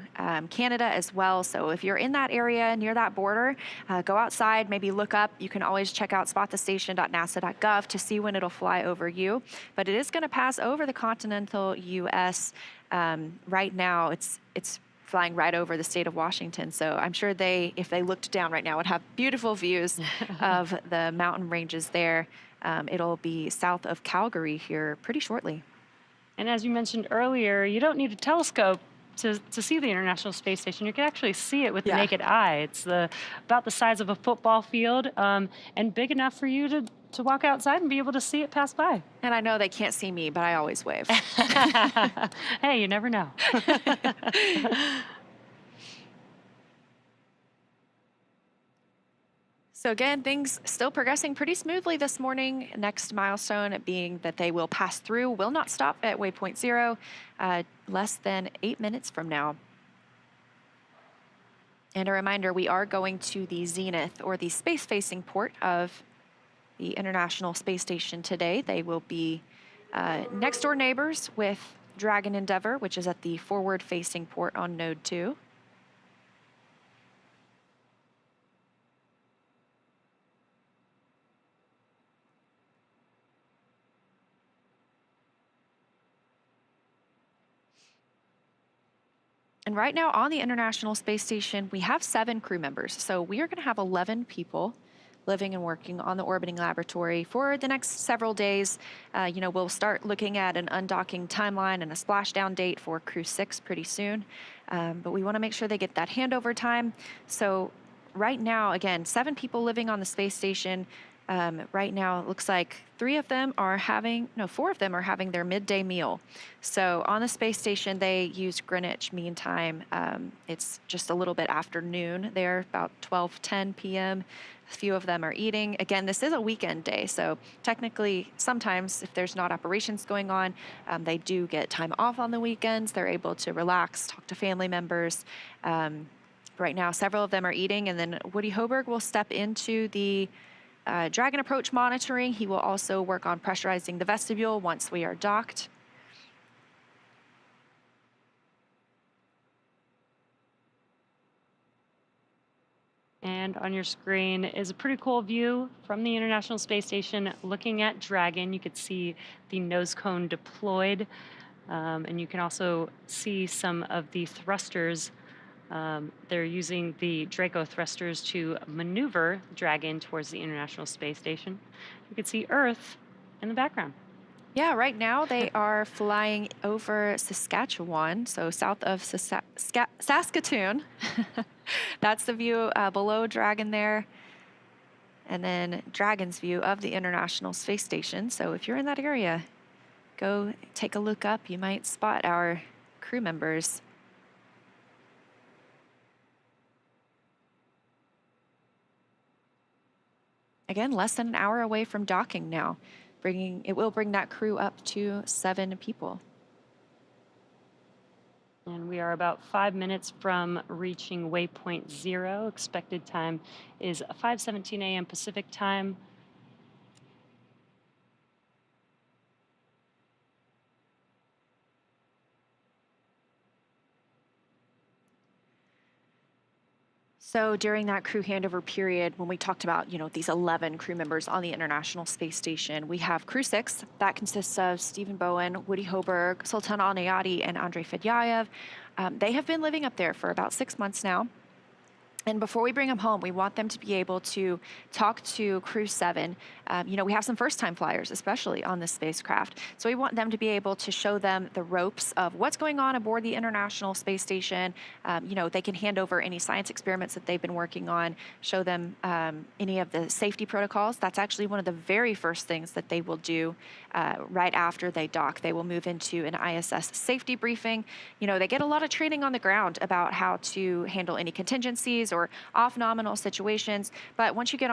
Canada as well. So if you're in that area near that border, go outside, maybe look up. You can always check out spotthestation.nasa.gov to see when it'll fly over you. But it is going to pass over the continental U.S. Right now. It's flying right over the state of Washington. So I'm sure if they looked down right now, would have beautiful views of the mountain ranges there. It'll be south of Calgary here pretty shortly. And as you mentioned earlier, you don't need a telescope to see the International Space Station. You can actually see it with the naked eye. It's about the size of a football field and big enough for you to walk outside and be able to see it pass by. And I know they can't see me, but I always wave. Hey, you never know. So again, things still progressing pretty smoothly this morning. Next milestone being that they will pass through, will not stop at waypoint 0, less than 8 minutes from now. And a reminder, we are going to the zenith, or the space-facing port of the International Space Station today. They will be next-door neighbors with Dragon Endeavour, which is at the forward-facing port on Node 2. And right now on the International Space Station, we have 7 crew members. So we are going to have 11 people living and working on the orbiting laboratory for the next several days. We'll start looking at an undocking timeline and a splashdown date for Crew-6 pretty soon. But we want to make sure they get that handover time. So right now, again, 7 people living on the space station. Right now, it looks like 4 of them are having their midday meal. So on the space station, they use Greenwich Mean Time. It's just a little bit after noon there, about 12:10 p.m. A few of them are eating. Again, this is a weekend day, so technically, sometimes if there's not operations going on, they do get time off on the weekends. They're able to relax, talk to family members. Right now, several of them are eating, and then Woody Hoberg will step into the Dragon approach monitoring. He will also work on pressurizing the vestibule once we are docked. And on your screen is a pretty cool view from the International Space Station looking at Dragon. You could see the nose cone deployed, and you can also see some of the thrusters. They're using the Draco thrusters to maneuver Dragon towards the International Space Station. You can see Earth in the background. Yeah, right now they are flying over Saskatchewan, so south of Saskatoon. That's the view below Dragon there. And then Dragon's view of the International Space Station. So if you're in that area, go take a look up. You might spot our crew members. Again, less than an hour away from docking now. It will bring that crew up to 7 people. And we are about 5 minutes from reaching waypoint 0. Expected time is 5:17 a.m. Pacific time. So during that crew handover period, when we talked about, these 11 crew members on the International Space Station, we have Crew-6. That consists of Stephen Bowen, Woody Hoberg, Sultan Al-Nayati, and Andrei Fedyayev. They have been living up there for about 6 months now. And before we bring them home, we want them to be able to talk to Crew-7. We have some first-time flyers, especially on this spacecraft. So we want them to be able to show them the ropes of what's going on aboard the International Space Station. They can hand over any science experiments that they've been working on, show them any of the safety protocols. That's actually one of the very first things that they will do right after they dock. They will move into an ISS safety briefing. They get a lot of training on the ground about how to handle any contingencies or off-nominal situations, but once you get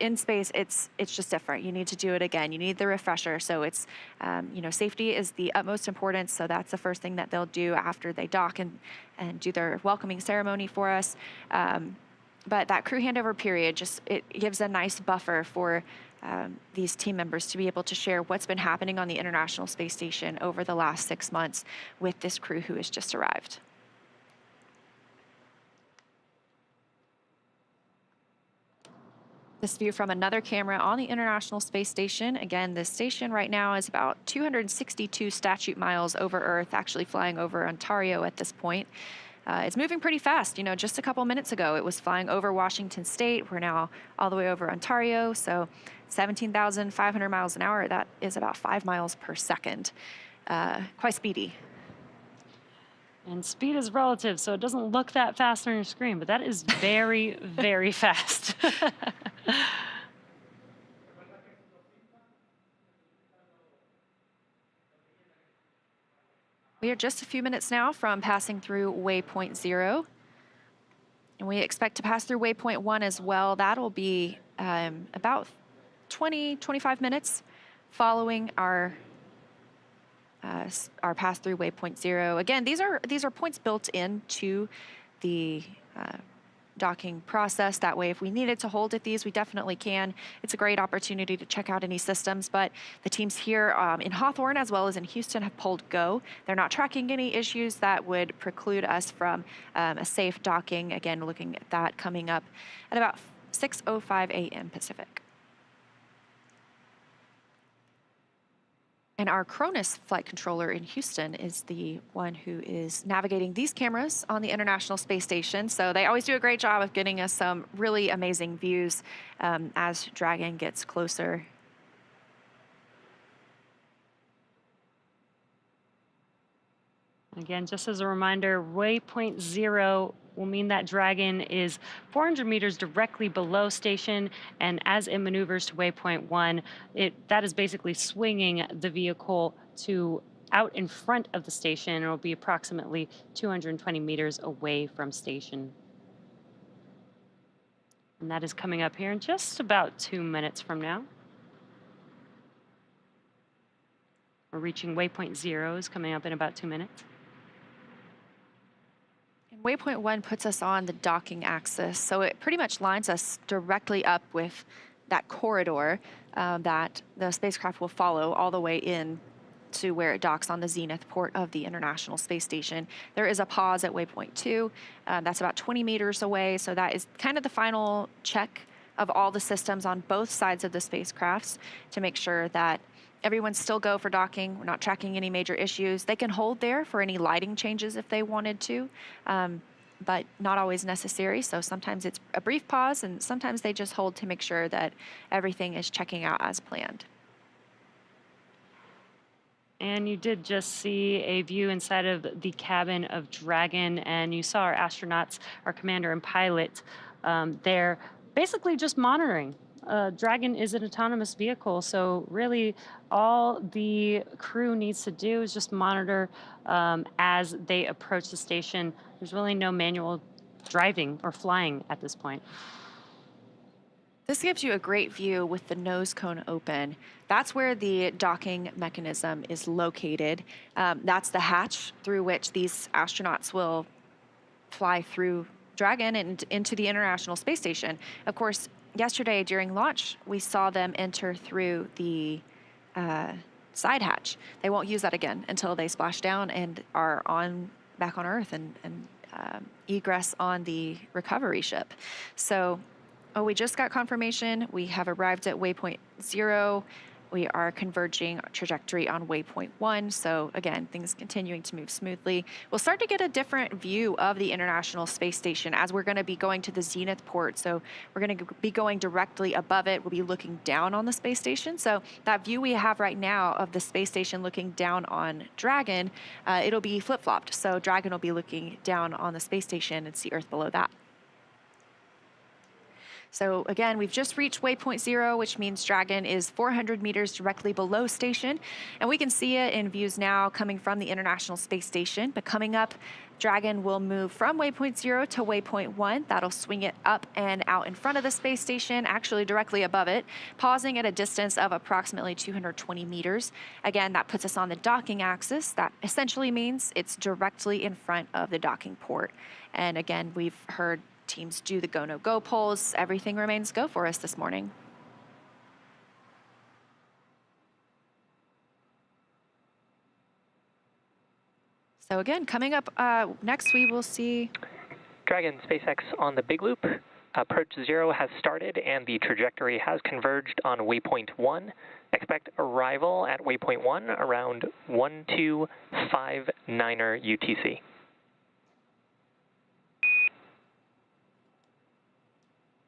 in space, it's just different. You need to do it again. You need the refresher. So it's, safety is the utmost importance. So that's the first thing that they'll do after they dock and do their welcoming ceremony for us. But that crew handover period, it gives a nice buffer for these team members to be able to share what's been happening on the International Space Station over the last 6 months with this crew who has just arrived. This view from another camera on the International Space Station. Again, this station right now is about 262 statute miles over Earth, actually flying over Ontario at this point. It's moving pretty fast. Just a couple minutes ago, it was flying over Washington State. We're now all the way over Ontario, so 17,500 miles an hour. That is about 5 miles per second. Quite speedy. And speed is relative, so it doesn't look that fast on your screen, but that is very, very fast. We are just a few minutes now from passing through waypoint 0. And we expect to pass through waypoint 1 as well. That'll be about 20-25 minutes following our pass through waypoint 0. Again, these are points built into the docking process. That way, if we needed to hold at these, we definitely can. It's a great opportunity to check out any systems, but the teams here in Hawthorne as well as in Houston have pulled go. They're not tracking any issues that would preclude us from a safe docking. Again, looking at that coming up at about 6:05 a.m. Pacific. And our Cronus flight controller in Houston is the one who is navigating these cameras on the International Space Station. So they always do a great job of getting us some really amazing views as Dragon gets closer. Again, just as a reminder, waypoint 0 will mean that Dragon is 400 meters directly below station, and as it maneuvers to waypoint 1, that is basically swinging the vehicle to out in front of the station. It will be approximately 220 meters away from station. And that is coming up here in just about 2 minutes from now. We're reaching waypoint 0 is coming up in about 2 minutes. Waypoint 1 puts us on the docking axis, so it pretty much lines us directly up with that corridor that the spacecraft will follow all the way in to where it docks on the zenith port of the International Space Station. There is a pause at waypoint 2. That's about 20 meters away, so that is kind of the final check of all the systems on both sides of the spacecrafts to make sure that everyone's still go for docking. We're not tracking any major issues. They can hold there for any lighting changes if they wanted to, but not always necessary. So sometimes it's a brief pause, and sometimes they just hold to make sure that everything is checking out as planned. And you did just see a view inside of the cabin of Dragon, and you saw our astronauts, our commander and pilot there, basically just monitoring. Dragon is an autonomous vehicle, so really all the crew needs to do is just monitor as they approach the station. There's really no manual driving or flying at this point. This gives you a great view with the nose cone open. That's where the docking mechanism is located. That's the hatch through which these astronauts will fly through Dragon and into the International Space Station. Of course, yesterday during launch, we saw them enter through the side hatch. They won't use that again until they splash down and are back on Earth and egress on the recovery ship. So, we just got confirmation. We have arrived at waypoint 0. We are converging our trajectory on waypoint 1. So again, things continuing to move smoothly. We'll start to get a different view of the International Space Station as we're going to be going to the zenith port. So we're going to be going directly above it. We'll be looking down on the space station. So that view we have right now of the space station looking down on Dragon, it'll be flip-flopped. So Dragon will be looking down on the space station and see Earth below that. So again, we've just reached waypoint 0, which means Dragon is 400 meters directly below station. And we can see it in views now coming from the International Space Station. But coming up, Dragon will move from waypoint 0 to waypoint 1. That'll swing it up and out in front of the space station, actually directly above it, pausing at a distance of approximately 220 meters. Again, that puts us on the docking axis. That essentially means it's directly in front of the docking port. And again, we've heard teams do the go, no go polls. Everything remains go for us this morning. So again, coming up next, we will see Dragon SpaceX on the big loop. Approach 0 has started and the trajectory has converged on waypoint 1. Expect arrival at waypoint 1 around 1259er UTC.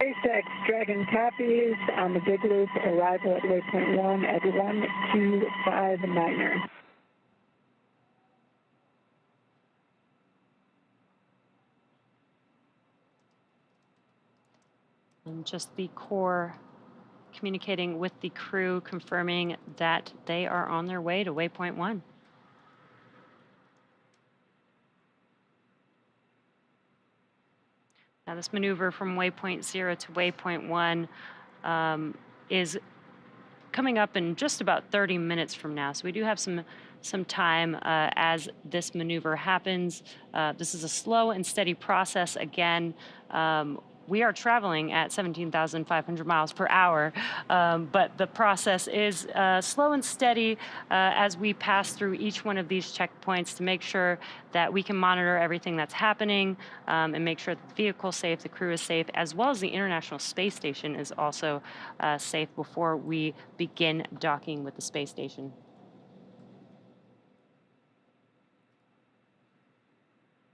SpaceX Dragon copies on the big loop, arrival at waypoint 1 at 1259er. And just the core communicating with the crew, confirming that they are on their way to waypoint 1. Now, this maneuver from waypoint 0 to waypoint 1 is coming up in just about 30 minutes from now. So we do have some time as this maneuver happens. This is a slow and steady process. Again, we are traveling at 17,500 miles per hour, but the process is slow and steady as we pass through each one of these checkpoints to make sure that we can monitor everything that's happening and make sure that the vehicle's safe, the crew is safe, as well as the International Space Station is also safe before we begin docking with the space station.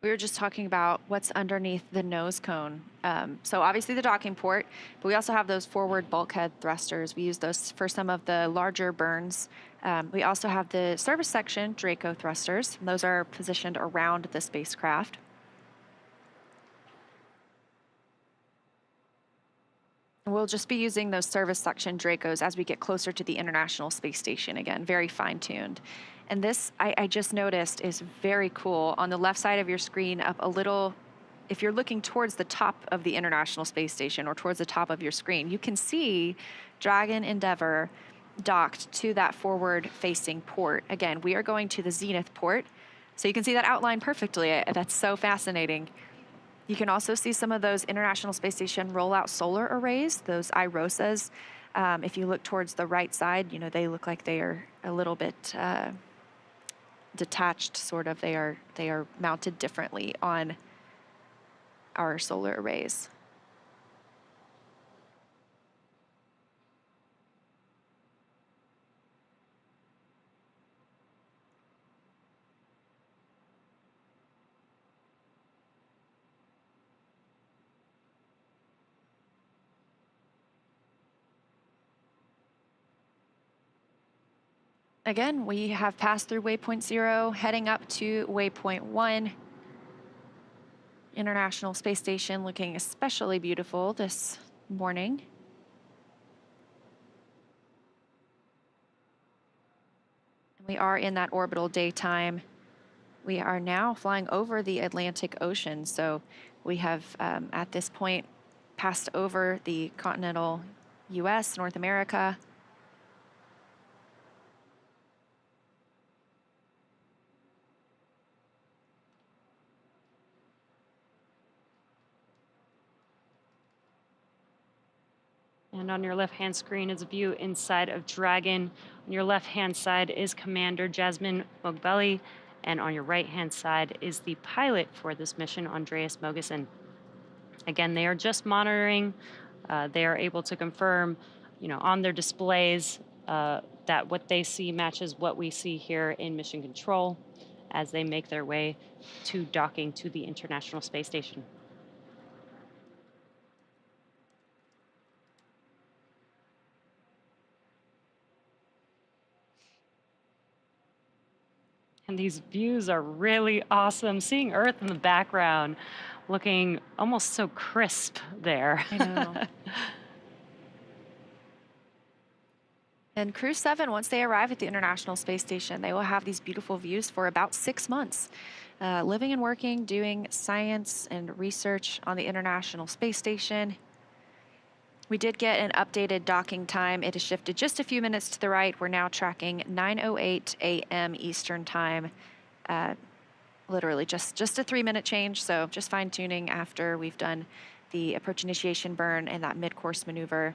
We were just talking about what's underneath the nose cone. So obviously the docking port, but we also have those forward bulkhead thrusters. We use those for some of the larger burns. We also have the service section Draco thrusters. Those are positioned around the spacecraft. We'll just be using those service section Dracos as we get closer to the International Space Station. Again, very fine-tuned. And this, I just noticed, is very cool. On the left side of your screen, up a little, if you're looking towards the top of the International Space Station or towards the top of your screen, you can see Dragon Endeavour docked to that forward-facing port. Again, we are going to the Zenith port, so you can see that outline perfectly. That's so fascinating. You can also see some of those International Space Station rollout solar arrays, those IROSAs. If you look towards the right side, you know, they look like they are a little bit detached, sort of. They are mounted differently on our solar arrays. Again, we have passed through waypoint 0, heading up to waypoint 1. International Space Station looking especially beautiful this morning. We are in that orbital daytime. We are now flying over the Atlantic Ocean, so we have at this point passed over the continental US, North America. And on your left-hand screen is a view inside of Dragon. On your left-hand side is Commander Jasmine Mogbelli, and on your right-hand side is the pilot for this mission, Andreas Mogeson. Again, they are just monitoring. They are able to confirm, you know, on their displays that what they see matches what we see here in Mission Control as they make their way to docking to the International Space Station. And these views are really awesome. Seeing Earth in the background, looking almost so crisp there. I know. And Crew-7, once they arrive at the International Space Station, they will have these beautiful views for about 6 months, living and working, doing science and research on the International Space Station. We did get an updated docking time. It has shifted just a few minutes to the right. We're now tracking 9:08 a.m. Eastern Time. Literally just a 3-minute change, so just fine-tuning after we've done the approach initiation burn and that mid-course maneuver.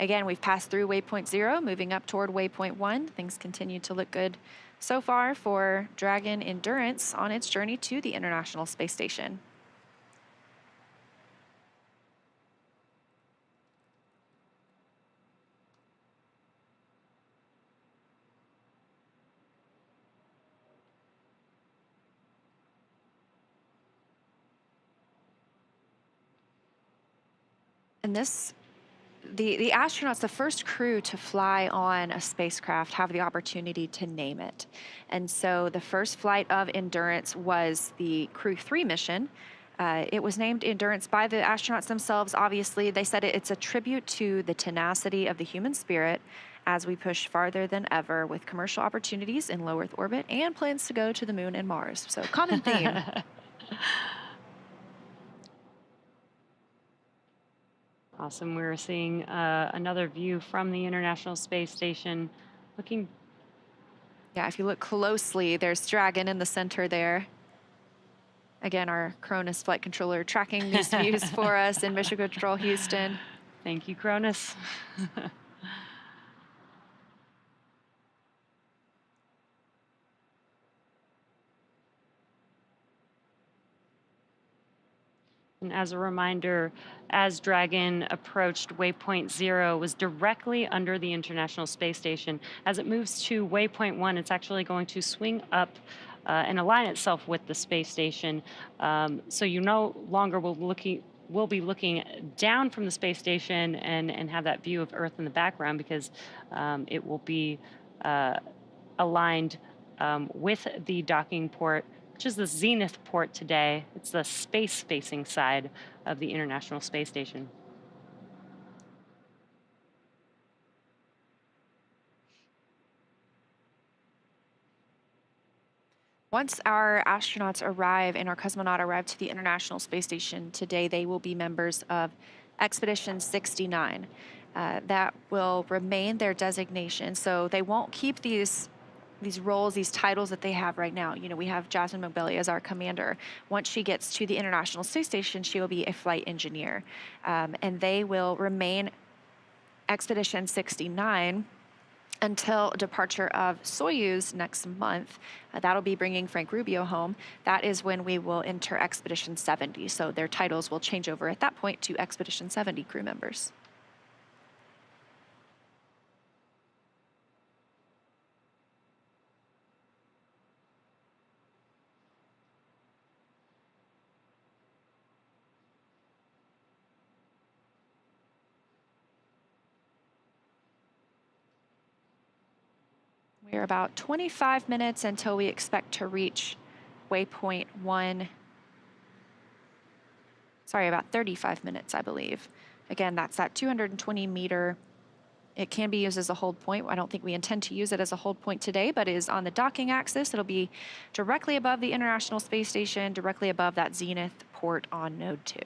Again, we've passed through waypoint 0, moving up toward waypoint 1. Things continue to look good so far for Dragon Endurance on its journey to the International Space Station. And the astronauts, the first crew to fly on a spacecraft, have the opportunity to name it. And so the first flight of Endurance was the Crew-3 mission. It was named Endurance by the astronauts themselves. Obviously, they said it's a tribute to the tenacity of the human spirit as we push farther than ever with commercial opportunities in low Earth orbit and plans to go to the moon and Mars. So common theme. Awesome. We're seeing another view from the International Space Station. Looking, Yeah, if you look closely, there's Dragon in the center there. Again, our Cronus flight controller tracking these views for us in Mission Control Houston. thank you, Cronus. And as a reminder, as Dragon approached waypoint 0, was directly under the International Space Station. As it moves to waypoint 1, it's actually going to swing up and align itself with the space station. So you no longer will be looking down from the space station and have that view of Earth in the background, because it will be aligned with the docking port, which is the zenith port today. It's the space-facing side of the International Space Station. Once our astronauts arrive and our cosmonaut arrive to the International Space Station today, they will be members of Expedition 69. That will remain their designation, so they won't keep these roles, these titles that they have right now. You know, we have Jasmine Mogbelli as our commander. Once she gets to the International Space Station, she will be a flight engineer, and they will remain Expedition 69 until departure of Soyuz next month. That'll be bringing Frank Rubio home. That is when we will enter Expedition 70. So their titles will change over at that point to Expedition 70 crew members. We're about 25 minutes until we expect to reach waypoint 1. Sorry, about 35 minutes, I believe. Again, that's that 220 meter. It can be used as a hold point. I don't think we intend to use it as a hold point today, but it is on the docking axis. It'll be directly above the International Space Station, directly above that zenith port on node 2.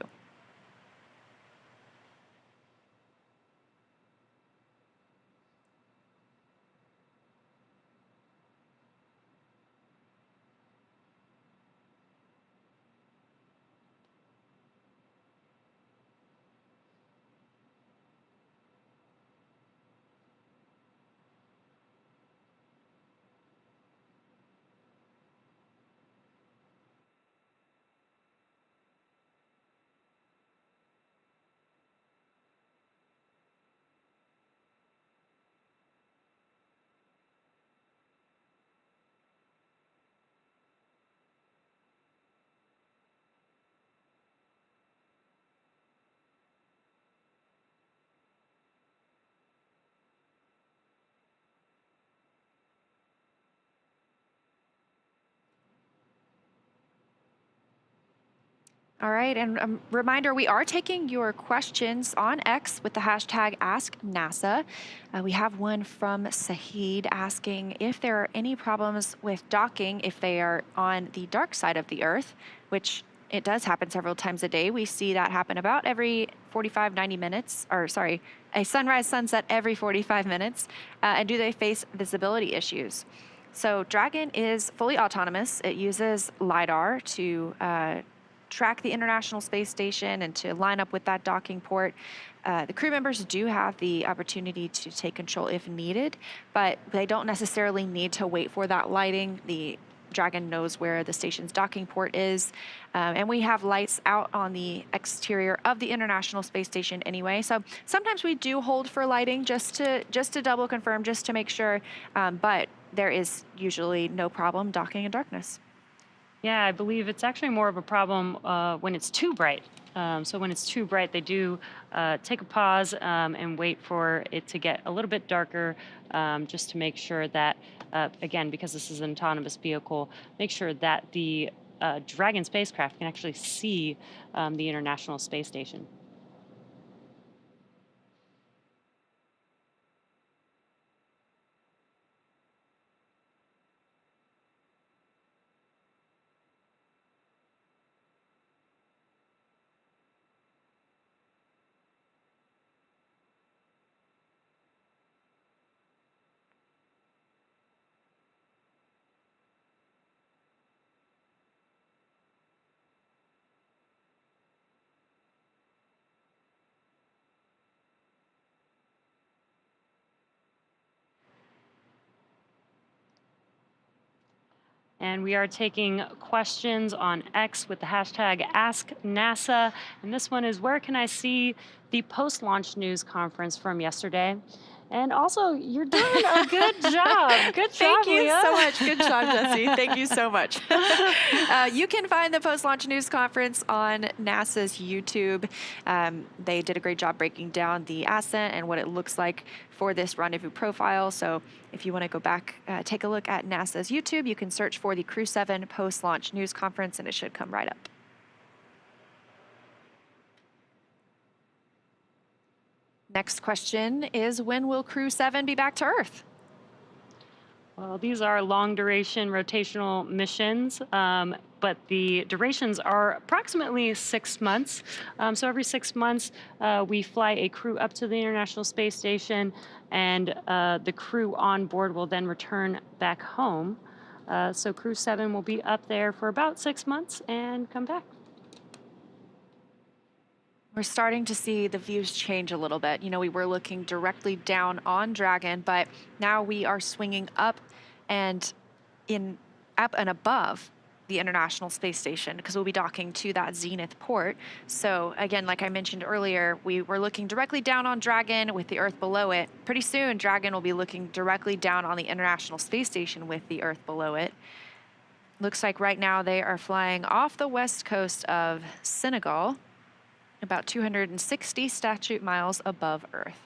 All right, and a reminder, we are taking your questions on X with the hashtag AskNASA. We have one from Sahid asking if there are any problems with docking if they are on the dark side of the Earth, which it does happen several times a day. We see that happen about every 45, 90 minutes, or sorry, a sunrise, sunset every 45 minutes. And do they face visibility issues? So Dragon is fully autonomous. It uses LiDAR to track the International Space Station and to line up with that docking port. The crew members do have the opportunity to take control if needed, but they don't necessarily need to wait for that lighting. The Dragon knows where the station's docking port is, and we have lights out on the exterior of the International Space Station anyway. So sometimes we do hold for lighting just to double confirm, just to make sure, but there is usually no problem docking in darkness. Yeah, I believe it's actually more of a problem when it's too bright. So when it's too bright, they do take a pause and wait for it to get a little bit darker, just to make sure that, again, because this is an autonomous vehicle, make sure that the Dragon spacecraft can actually see the International Space Station. And we are taking questions on X with the hashtag AskNASA. And this one is, where can I see the post-launch news conference from yesterday? And also, you're doing a good job. Good job, Thank you Leah. so much. Good job, Jesse. Thank you so much. You can find the post-launch news conference on NASA's YouTube. They did a great job breaking down the ascent and what it looks like for this rendezvous profile. So if you want to go back, take a look at NASA's YouTube, you can search for the Crew-7 post-launch news conference, and it should come right up. Next question is, when will Crew-7 be back to Earth? Well, these are long duration rotational missions, but the durations are approximately 6 months. So every 6 months, we fly a crew up to the International Space Station, and the crew on board will then return back home. So Crew-7 will be up there for about 6 months and come back. We're starting to see the views change a little bit. You know, we were looking directly down on Dragon, but now we are swinging up and above the International Space Station, because we'll be docking to that zenith port. So again, like I mentioned earlier, we were looking directly down on Dragon with the Earth below it. Pretty soon, Dragon will be looking directly down on the International Space Station with the Earth below it. Looks like right now they are flying off the west coast of Senegal, about 260 statute miles above Earth.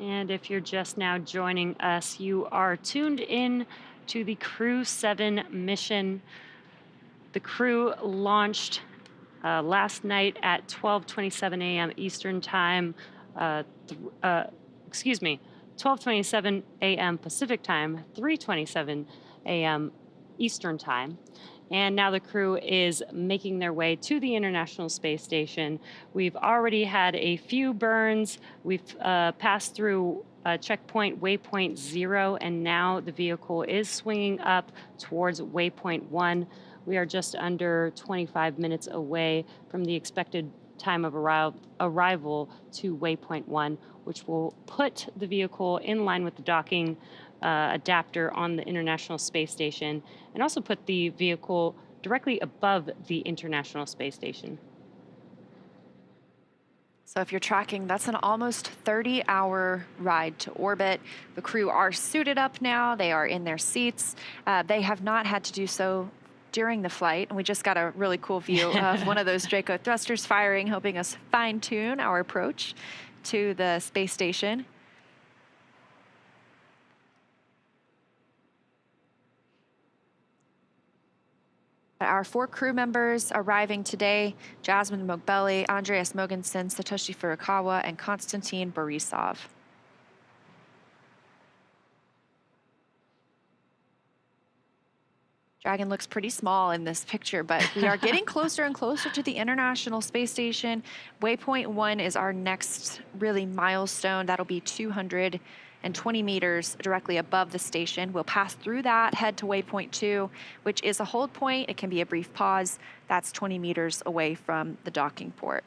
And if you're just now joining us, you are tuned in to the Crew-7 mission. The crew launched last night at 12:27 a.m. Eastern Time. 12:27 a.m. Pacific Time, 3:27 a.m. Eastern Time. And now the crew is making their way to the International Space Station. We've already had a few burns. We've passed through checkpoint waypoint 0, and now the vehicle is swinging up towards waypoint 1. We are just under 25 minutes away from the expected time of arrival to waypoint 1, which will put the vehicle in line with the docking adapter on the International Space Station, and also put the vehicle directly above the International Space Station. So if you're tracking, that's an almost 30-hour ride to orbit. The crew are suited up now. They are in their seats. They have not had to do so during the flight. And we just got a really cool view of one of those Draco thrusters firing, helping us fine-tune our approach to the space station. Our 4 crew members arriving today: Jasmine Mogbelli, Andreas Mogensen, Satoshi Furukawa, and Konstantin Borisov. Dragon looks pretty small in this picture, but we are getting closer and closer to the International Space Station. Waypoint 1 is our next really milestone. That'll be 220 meters directly above the station. We'll pass through that, head to waypoint 2, which is a hold point. It can be a brief pause. That's 20 meters away from the docking port.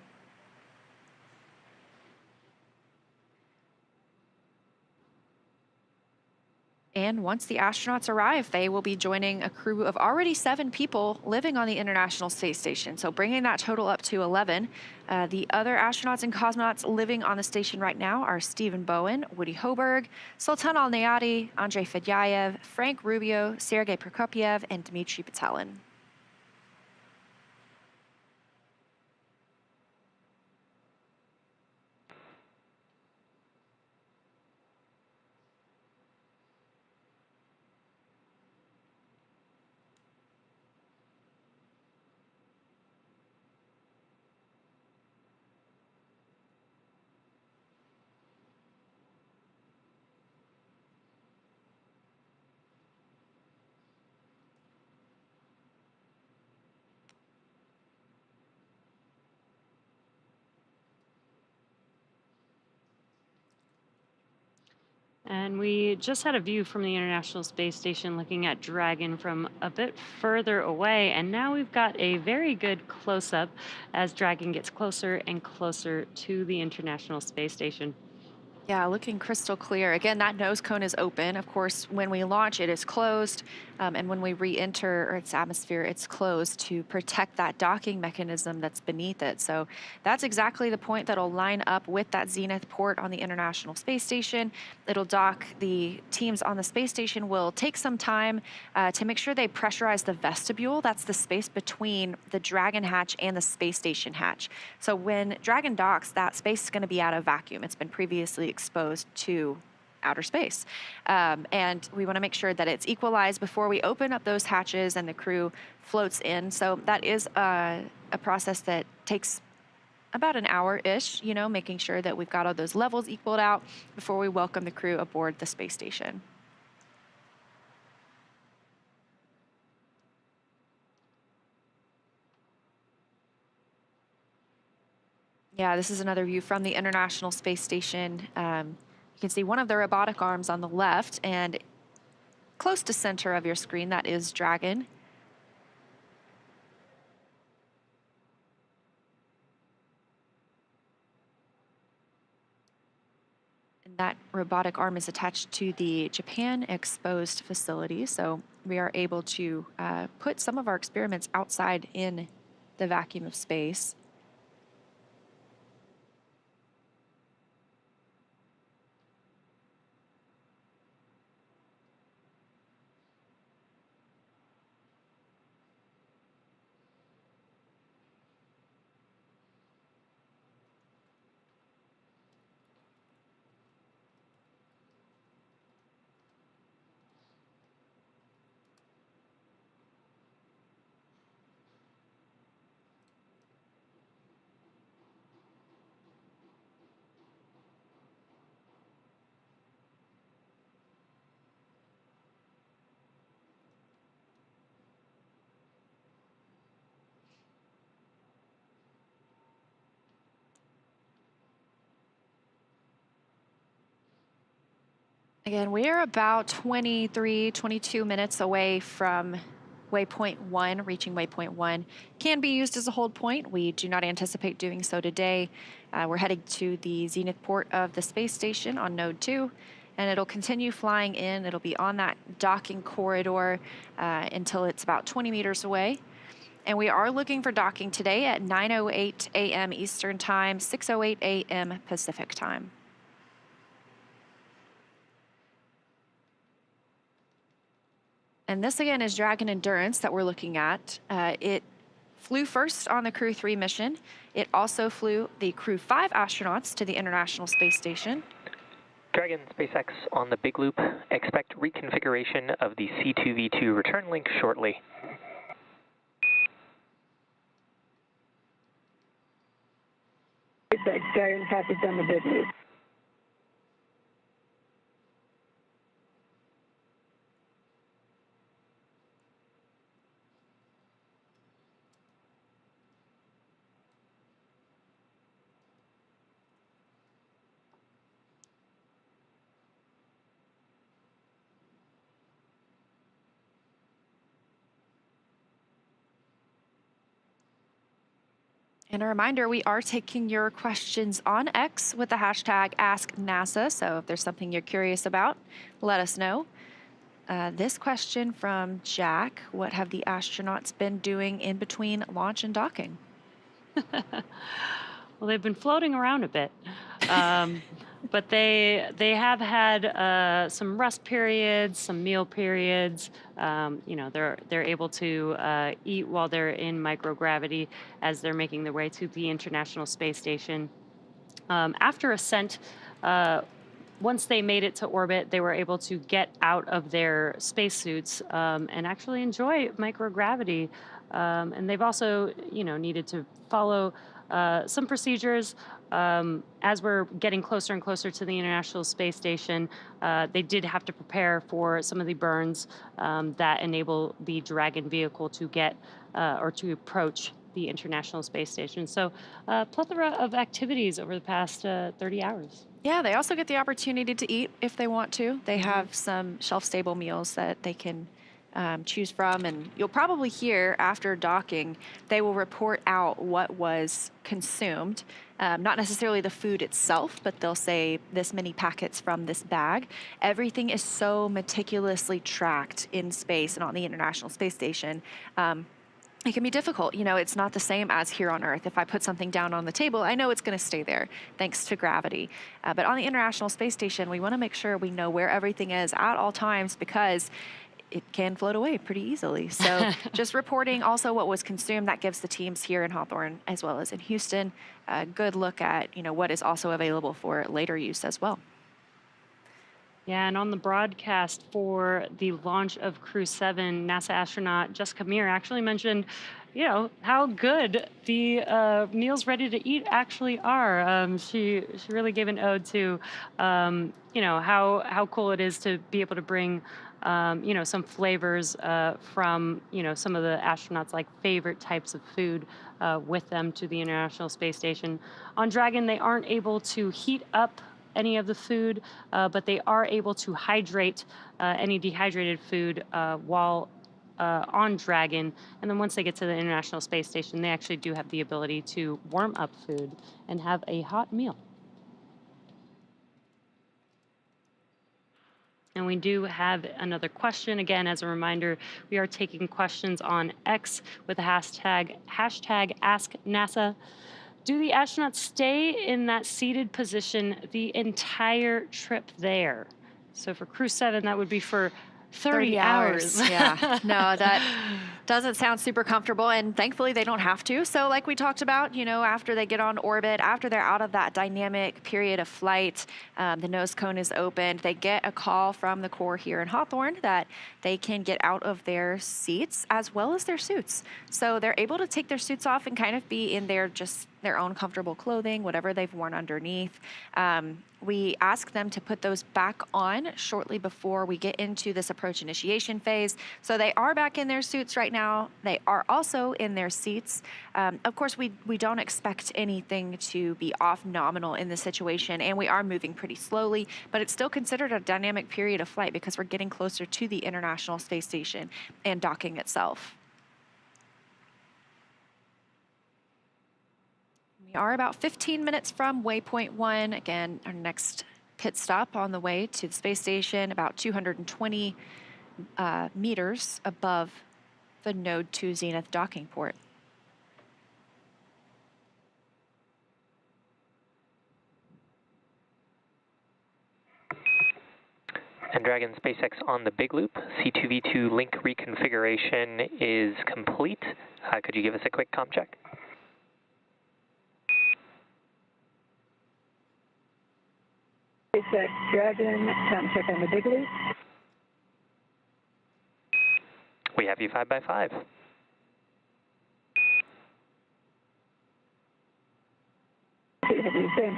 And once the astronauts arrive, they will be joining a crew of already 7 people living on the International Space Station, so bringing that total up to 11. The other astronauts and cosmonauts living on the station right now are Stephen Bowen, Woody Hoberg, Sultan Al-Nayati, Andrei Fedyaev, Frank Rubio, Sergei Prokopyev, and Dmitry Petelin. And we just had a view from the International Space Station looking at Dragon from a bit further away. And now we've got a very good close-up as Dragon gets closer and closer to the International Space Station. Yeah, looking crystal clear. Again, that nose cone is open. Of course, when we launch, it is closed. And when we re-enter its atmosphere, it's closed to protect that docking mechanism that's beneath it. So that's exactly the point that'll line up with that zenith port on the International Space Station. It'll dock. The teams on the space station will take some time to make sure they pressurize the vestibule. That's the space between the Dragon hatch and the space station hatch. So when Dragon docks, that space is going to be out of vacuum. It's been previously exposed to outer space. And we want to make sure that it's equalized before we open up those hatches and the crew floats in. So that is a process that takes about an hour-ish, you know, making sure that we've got all those levels equaled out before we welcome the crew aboard the space station. Yeah, this is another view from the International Space Station. You can see one of the robotic arms on the left, and close to center of your screen, that is Dragon. And that robotic arm is attached to the Japan exposed facility, so we are able to put some of our experiments outside in the vacuum of space. Again, we are about 23, 22 minutes away from waypoint 1, reaching waypoint 1. Can be used as a hold point. We do not anticipate doing so today. We're heading to the zenith port of the space station on node 2, and it'll continue flying in. It'll be on that docking corridor until it's about 20 meters away. And we are looking for docking today at 9:08 a.m. Eastern Time, 6:08 a.m. Pacific Time. And this again is Dragon Endurance that we're looking at. It flew first on the Crew-3 mission. It also flew the Crew-5 astronauts to the International Space Station. Dragon SpaceX on the big loop. Expect reconfiguration of the C2V2 return link shortly. SpaceX Dragon copies on the big loop. And a reminder, we are taking your questions on X with the hashtag AskNASA. So if there's something you're curious about, let us know. This question from Jack: what have the astronauts been doing in between launch and docking? Well, they've been floating around a bit, but they have had some rest periods, some meal periods. You know, they're able to eat while they're in microgravity as they're making their way to the International Space Station. After ascent, once they made it to orbit, they were able to get out of their spacesuits and actually enjoy microgravity. And they've also, you know, needed to follow some procedures. As we're getting closer and closer to the International Space Station, they did have to prepare for some of the burns that enable the Dragon vehicle to get or to approach the International Space Station. So a plethora of activities over the past 30 hours. Yeah, they also get the opportunity to eat if they want to. They have some shelf-stable meals that they can choose from, and you'll probably hear after docking, they will report out what was consumed. Not necessarily the food itself, but they'll say this many packets from this bag. Everything is so meticulously tracked in space and on the International Space Station. It can be difficult. You know, it's not the same as here on Earth. If I put something down on the table, I know it's going to stay there thanks to gravity. But on the International Space Station, we want to make sure we know where everything is at all times because it can float away pretty easily. So just reporting also what was consumed, that gives the teams here in Hawthorne as well as in Houston a good look at, you know, what is also available for later use as well. Yeah, and on the broadcast for the launch of Crew-7, NASA astronaut Jessica Meir actually mentioned, you know, how good the meals ready to eat actually are. She really gave an ode to, you know, how cool it is to be able to bring, you know, some flavors from, you know, some of the astronauts' like favorite types of food with them to the International Space Station. On Dragon, they aren't able to heat up any of the food, but they are able to hydrate any dehydrated food while on Dragon. And then once they get to the International Space Station, they actually do have the ability to warm up food and have a hot meal. And we do have another question. Again, as a reminder, we are taking questions on X with the hashtag AskNASA. Do the astronauts stay in that seated position the entire trip there? So for Crew-7, that would be for 30 hours. Yeah, no, that doesn't sound super comfortable, and thankfully they don't have to. So like we talked about, you know, after they get on orbit, after they're out of that dynamic period of flight, the nose cone is opened, they get a call from the Corps here in Hawthorne that they can get out of their seats as well as their suits. So they're able to take their suits off and kind of be in their own comfortable clothing, whatever they've worn underneath. We ask them to put those back on shortly before we get into this approach initiation phase. So they are back in their suits right now. They are also in their seats. Of course, we don't expect anything to be off nominal in this situation, and we are moving pretty slowly, but it's still considered a dynamic period of flight because we're getting closer to the International Space Station and docking itself. We are about 15 minutes from waypoint 1. Again, our next pit stop on the way to the space station, about 220 meters above the Node 2 Zenith docking port. And Dragon SpaceX on the big loop. C2V2 link reconfiguration is complete. Could you give us a quick comm check? SpaceX Dragon, time check on the big loop. We have you 5 by 5. Have you seen?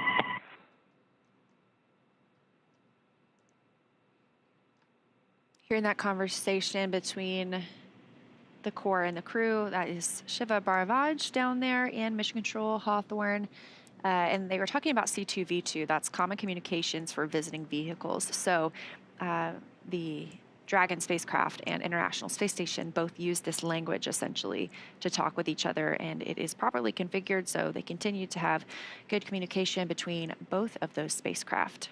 Hearing that conversation between the Corps and the crew, that is Shiva Bharavaj down there in Mission Control, Hawthorne. And they were talking about C2V2, that's Common Communications for Visiting Vehicles. So the Dragon spacecraft and International Space Station both use this language essentially to talk with each other, and it is properly configured so they continue to have good communication between both of those spacecraft.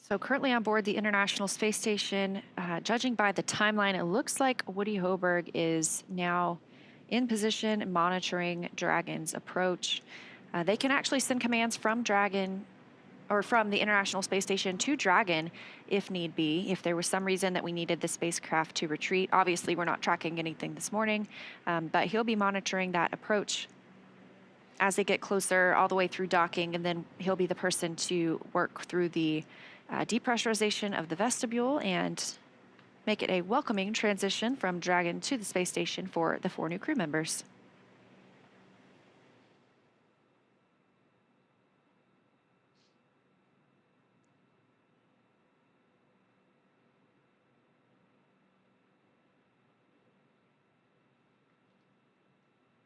So currently on board the International Space Station, judging by the timeline, it looks like Woody Hoberg is now in position monitoring Dragon's approach. They can actually send commands from Dragon or from the International Space Station to Dragon if need be, if there was some reason that we needed the spacecraft to retreat. Obviously, we're not tracking anything this morning, but he'll be monitoring that approach as they get closer all the way through docking, and then he'll be the person to work through the depressurization of the vestibule and make it a welcoming transition from Dragon to the space station for the 4 new crew members.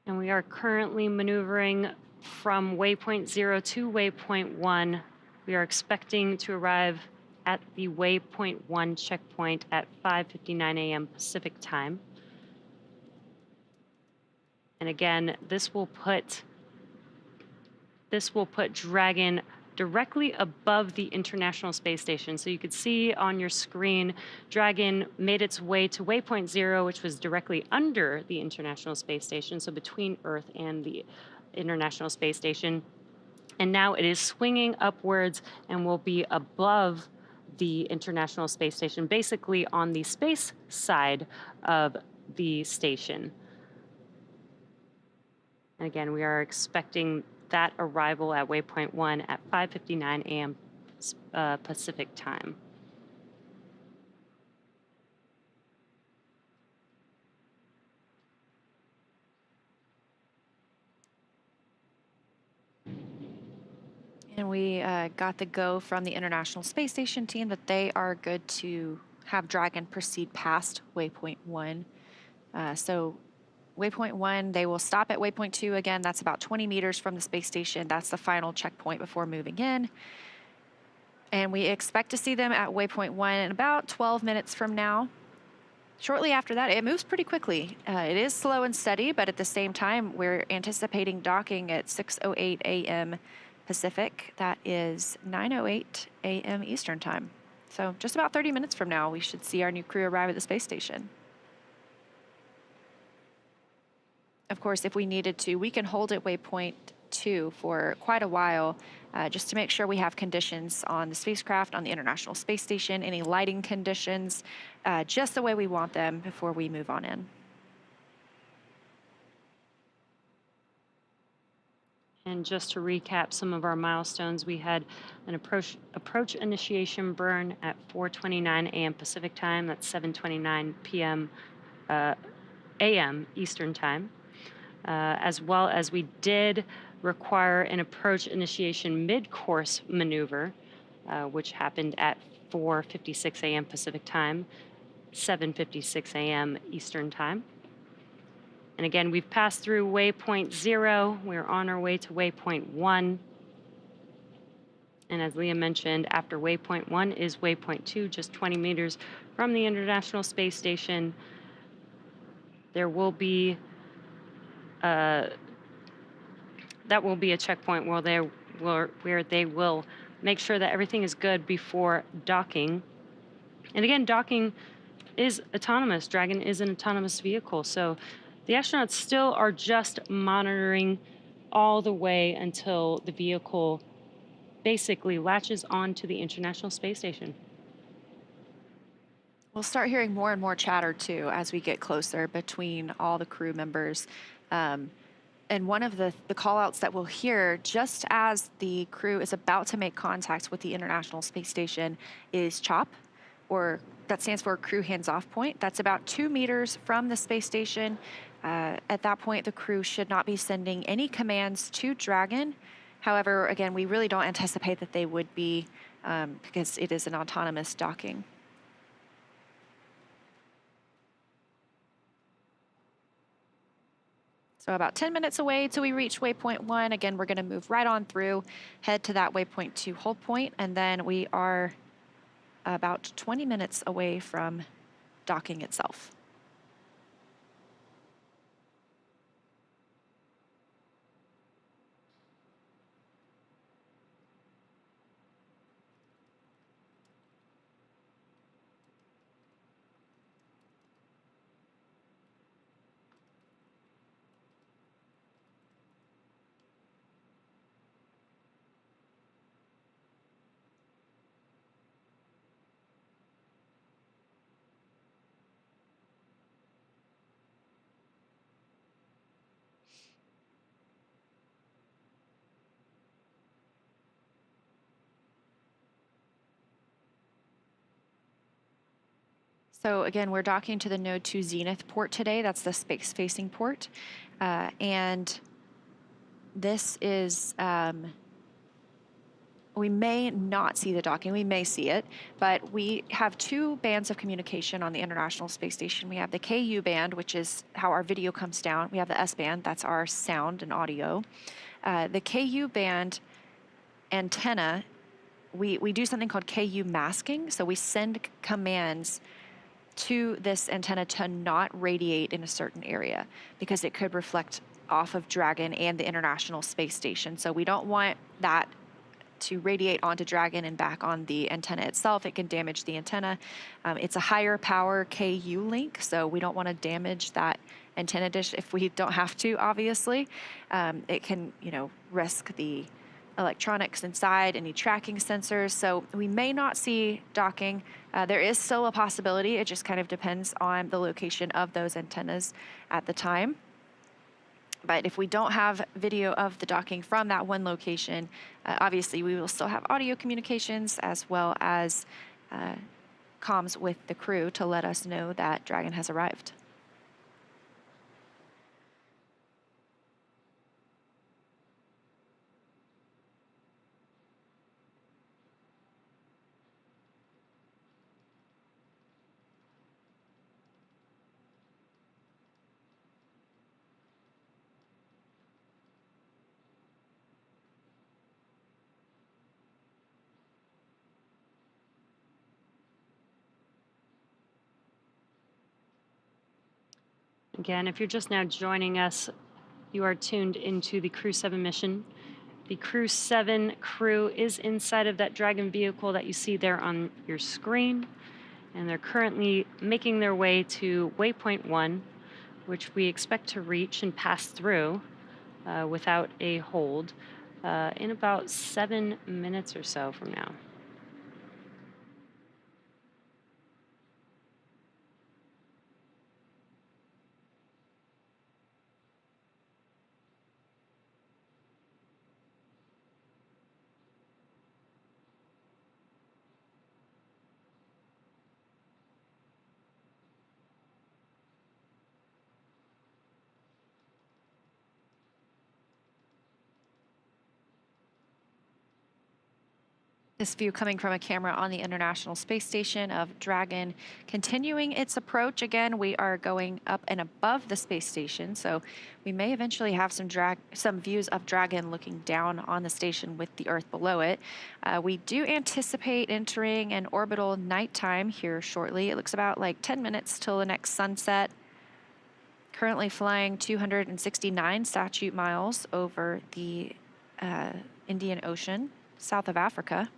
And we are currently maneuvering from waypoint 0 to waypoint 1. We are expecting to arrive at the waypoint 1 checkpoint at 5:59 a.m. Pacific time. And again, this will put Dragon directly above the International Space Station. So you could see on your screen, Dragon made its way to waypoint 0, which was directly under the International Space Station, so between Earth and the International Space Station. And now it is swinging upwards and will be above the International Space Station, basically on the space side of the station. And again, we are expecting that arrival at waypoint 1 at 5:59 a.m. Pacific time. And we got the go from the International Space Station team that they are good to have Dragon proceed past waypoint 1. So waypoint 1, they will stop at waypoint 2 again. That's about 20 meters from the space station. That's the final checkpoint before moving in. And we expect to see them at waypoint 1 in about 12 minutes from now. Shortly after that, it moves pretty quickly. It is slow and steady, but at the same time, we're anticipating docking at 6:08 a.m. Pacific. That is 9:08 a.m. Eastern time. So just about 30 minutes from now, we should see our new crew arrive at the space station. Of course, if we needed to, we can hold at waypoint 2 for quite a while, just to make sure we have conditions on the spacecraft, on the International Space Station, any lighting conditions, just the way we want them before we move on in. And just to recap some of our milestones, we had an approach initiation burn at 4:29 a.m. Pacific time. That's 7:29 p.m. a.m. Eastern time. As well as we did require an approach initiation mid-course maneuver, which happened at 4:56 a.m. Pacific time, 7:56 a.m. Eastern time. And again, we've passed through waypoint 0. We're on our way to waypoint 1. And as Leah mentioned, after waypoint 1 is waypoint 2, just 20 meters from the International Space Station. There will be that will be a checkpoint where they will make sure that everything is good before docking. And again, docking is autonomous. Dragon is an autonomous vehicle. So the astronauts still are just monitoring all the way until the vehicle basically latches onto the International Space Station. We'll start hearing more and more chatter too as we get closer between all the crew members. And one of the call-outs that we'll hear just as the crew is about to make contact with the International Space Station is CHOP, or that stands for Crew Hands-Off Point. That's about 2 meters from the space station. At that point, the crew should not be sending any commands to Dragon. However, again, we really don't anticipate that they would be because it is an autonomous docking. So about 10 minutes away till we reach waypoint 1. Again, we're going to move right on through, head to that waypoint 2 hold point, and then we are about 20 minutes away from docking itself. So again, we're docking to the Node 2 Zenith port today. That's the space-facing port. And this is, we may not see the docking, we may see it, but we have two bands of communication on the International Space Station. We have the KU band, which is how our video comes down. We have the S band, that's our sound and audio. The KU band antenna, we do something called KU masking. So we send commands to this antenna to not radiate in a certain area because it could reflect off of Dragon and the International Space Station. So we don't want that to radiate onto Dragon and back on the antenna itself. It can damage the antenna. It's a higher power KU link, so we don't want to damage that antenna dish if we don't have to, obviously. It can, risk the electronics inside, any tracking sensors. So we may not see docking. There is still a possibility. It just kind of depends on the location of those antennas at the time. But if we don't have video of the docking from that one location, obviously we will still have audio communications as well as comms with the crew to let us know that Dragon has arrived. Again, if you're just now joining us, you are tuned into the Crew-7 mission. The Crew-7 crew is inside of that Dragon vehicle that you see there on your screen, and they're currently making their way to waypoint 1, which we expect to reach and pass through without a hold in about 7 minutes or so from now. This view coming from a camera on the International Space Station of Dragon continuing its approach. Again, we are going up and above the space station, so we may eventually have some views of Dragon looking down on the station with the Earth below it. We do anticipate entering an orbital nighttime here shortly. It looks about like 10 minutes till the next sunset. Currently flying 269 statute miles over the Indian Ocean, south of Africa.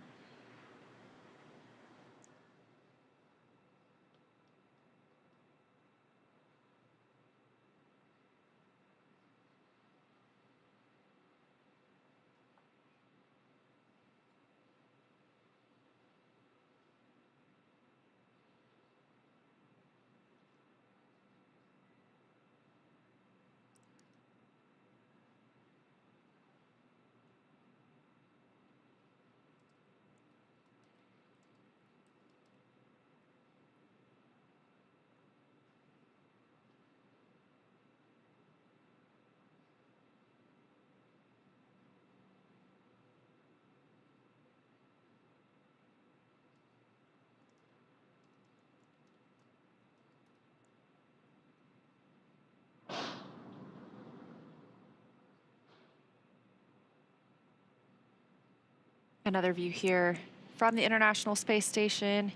Another view here from the International Space Station.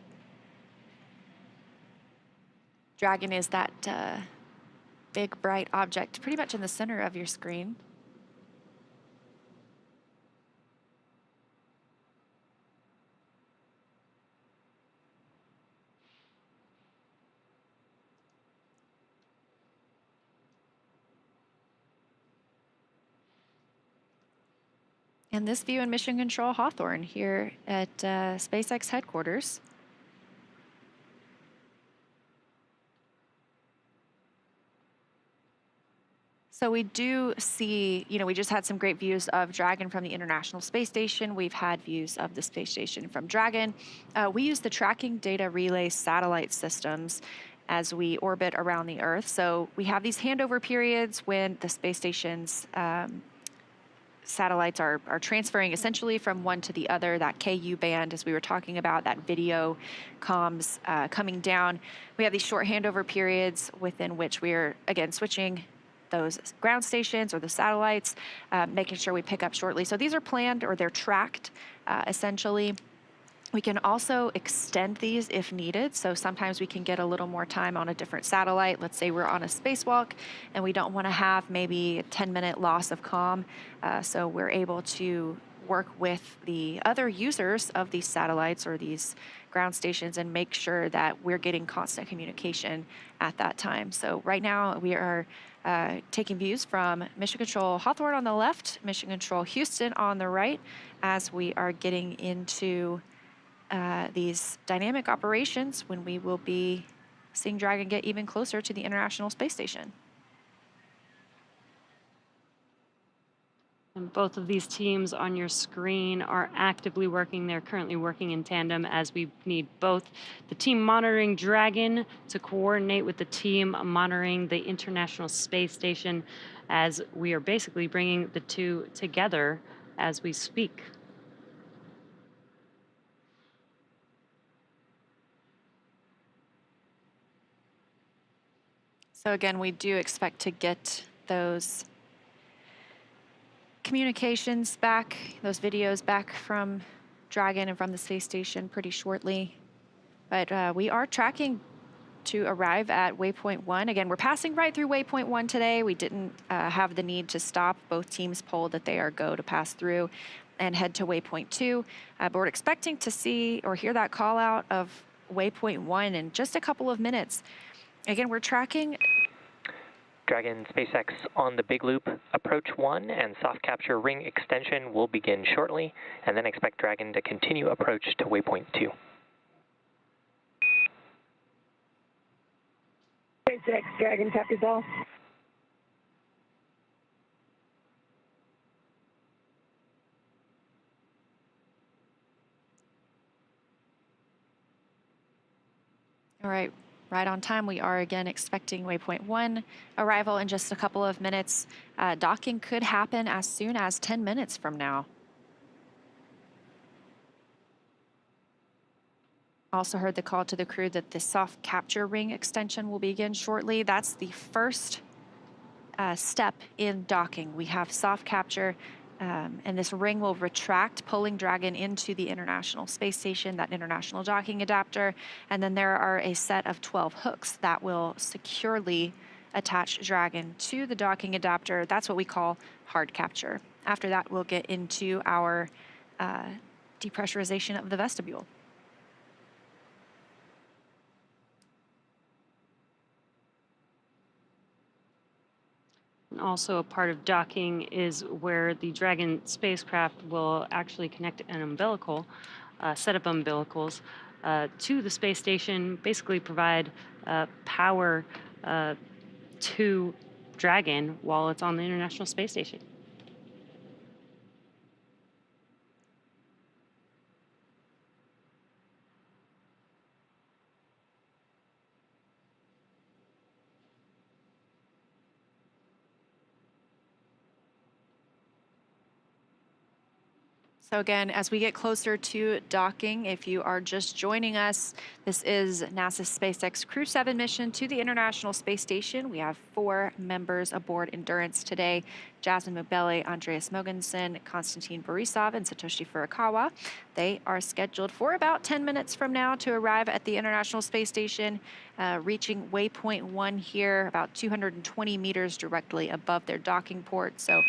Dragon is that big bright object pretty much in the center of your screen. And this view in Mission Control Hawthorne here at SpaceX headquarters. So we do see, we just had some great views of Dragon from the International Space Station. We've had views of the space station from Dragon. We use the tracking data relay satellite systems as we orbit around the Earth. So we have these handover periods when the space station's satellites are transferring essentially from one to the other, that KU band, as we were talking about, that video comms coming down. We have these short handover periods within which we're, again, switching those ground stations or the satellites, making sure we pick up shortly. So these are planned, or they're tracked, essentially. We can also extend these if needed. So sometimes we can get a little more time on a different satellite. Let's say we're on a spacewalk and we don't want to have maybe a 10-minute loss of comm. So we're able to work with the other users of these satellites or these ground stations and make sure that we're getting constant communication at that time. So right now we are taking views from Mission Control Hawthorne on the left, Mission Control Houston on the right, as we are getting into these dynamic operations when we will be seeing Dragon get even closer to the International Space Station. And both of these teams on your screen are actively working. They're currently working in tandem, as we need both the team monitoring Dragon to coordinate with the team monitoring the International Space Station, as we are basically bringing the two together as we speak. So again, we do expect to get those communications back, those videos back from Dragon and from the space station pretty shortly. But we are tracking to arrive at waypoint 1. Again, we're passing right through waypoint 1 today. We didn't have the need to stop. Both teams polled that they are go to pass through and head to waypoint 2. But we're expecting to see or hear that call out of waypoint 1 in just a couple of minutes. Again, we're tracking Dragon SpaceX on the Big Loop approach 1 and soft capture ring extension will begin shortly, and then expect Dragon to continue approach to waypoint 2. SpaceX Dragon, copies all. All right, right on time. We are again expecting waypoint 1 arrival in just a couple of minutes. Docking could happen as soon as 10 minutes from now. Also heard the call to the crew that the soft capture ring extension will begin shortly. That's the first step in docking. We have soft capture, and this ring will retract, pulling Dragon into the International Space Station, that international docking adapter. And then there are a set of 12 hooks that will securely attach Dragon to the docking adapter. That's what we call hard capture. After that, we'll get into our depressurization of the vestibule. Also, a part of docking is where the Dragon spacecraft will actually connect an umbilical, set of umbilicals, to the space station, basically provide power to Dragon while it's on the International Space Station. So again, as we get closer to docking, if you are just joining us, this is NASA's SpaceX Crew-7 mission to the International Space Station. We have 4 members aboard Endurance today: Jasmine Mobelli, Andreas Mogensen, Konstantin Borisov, and Satoshi Furukawa. They are scheduled for about 10 minutes from now to arrive at the International Space Station, reaching waypoint 1 here, about 220 meters directly above their docking port. So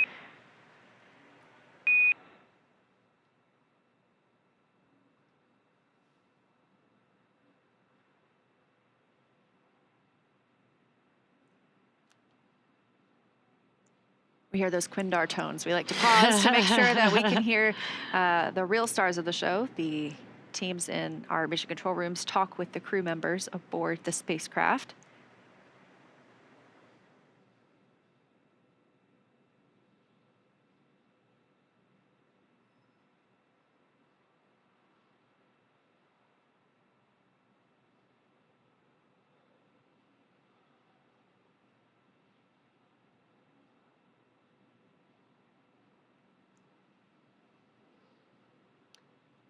we hear those Quindar tones. We like to pause to make sure that we can hear the real stars of the show. The teams in our mission control rooms talk with the crew members aboard the spacecraft.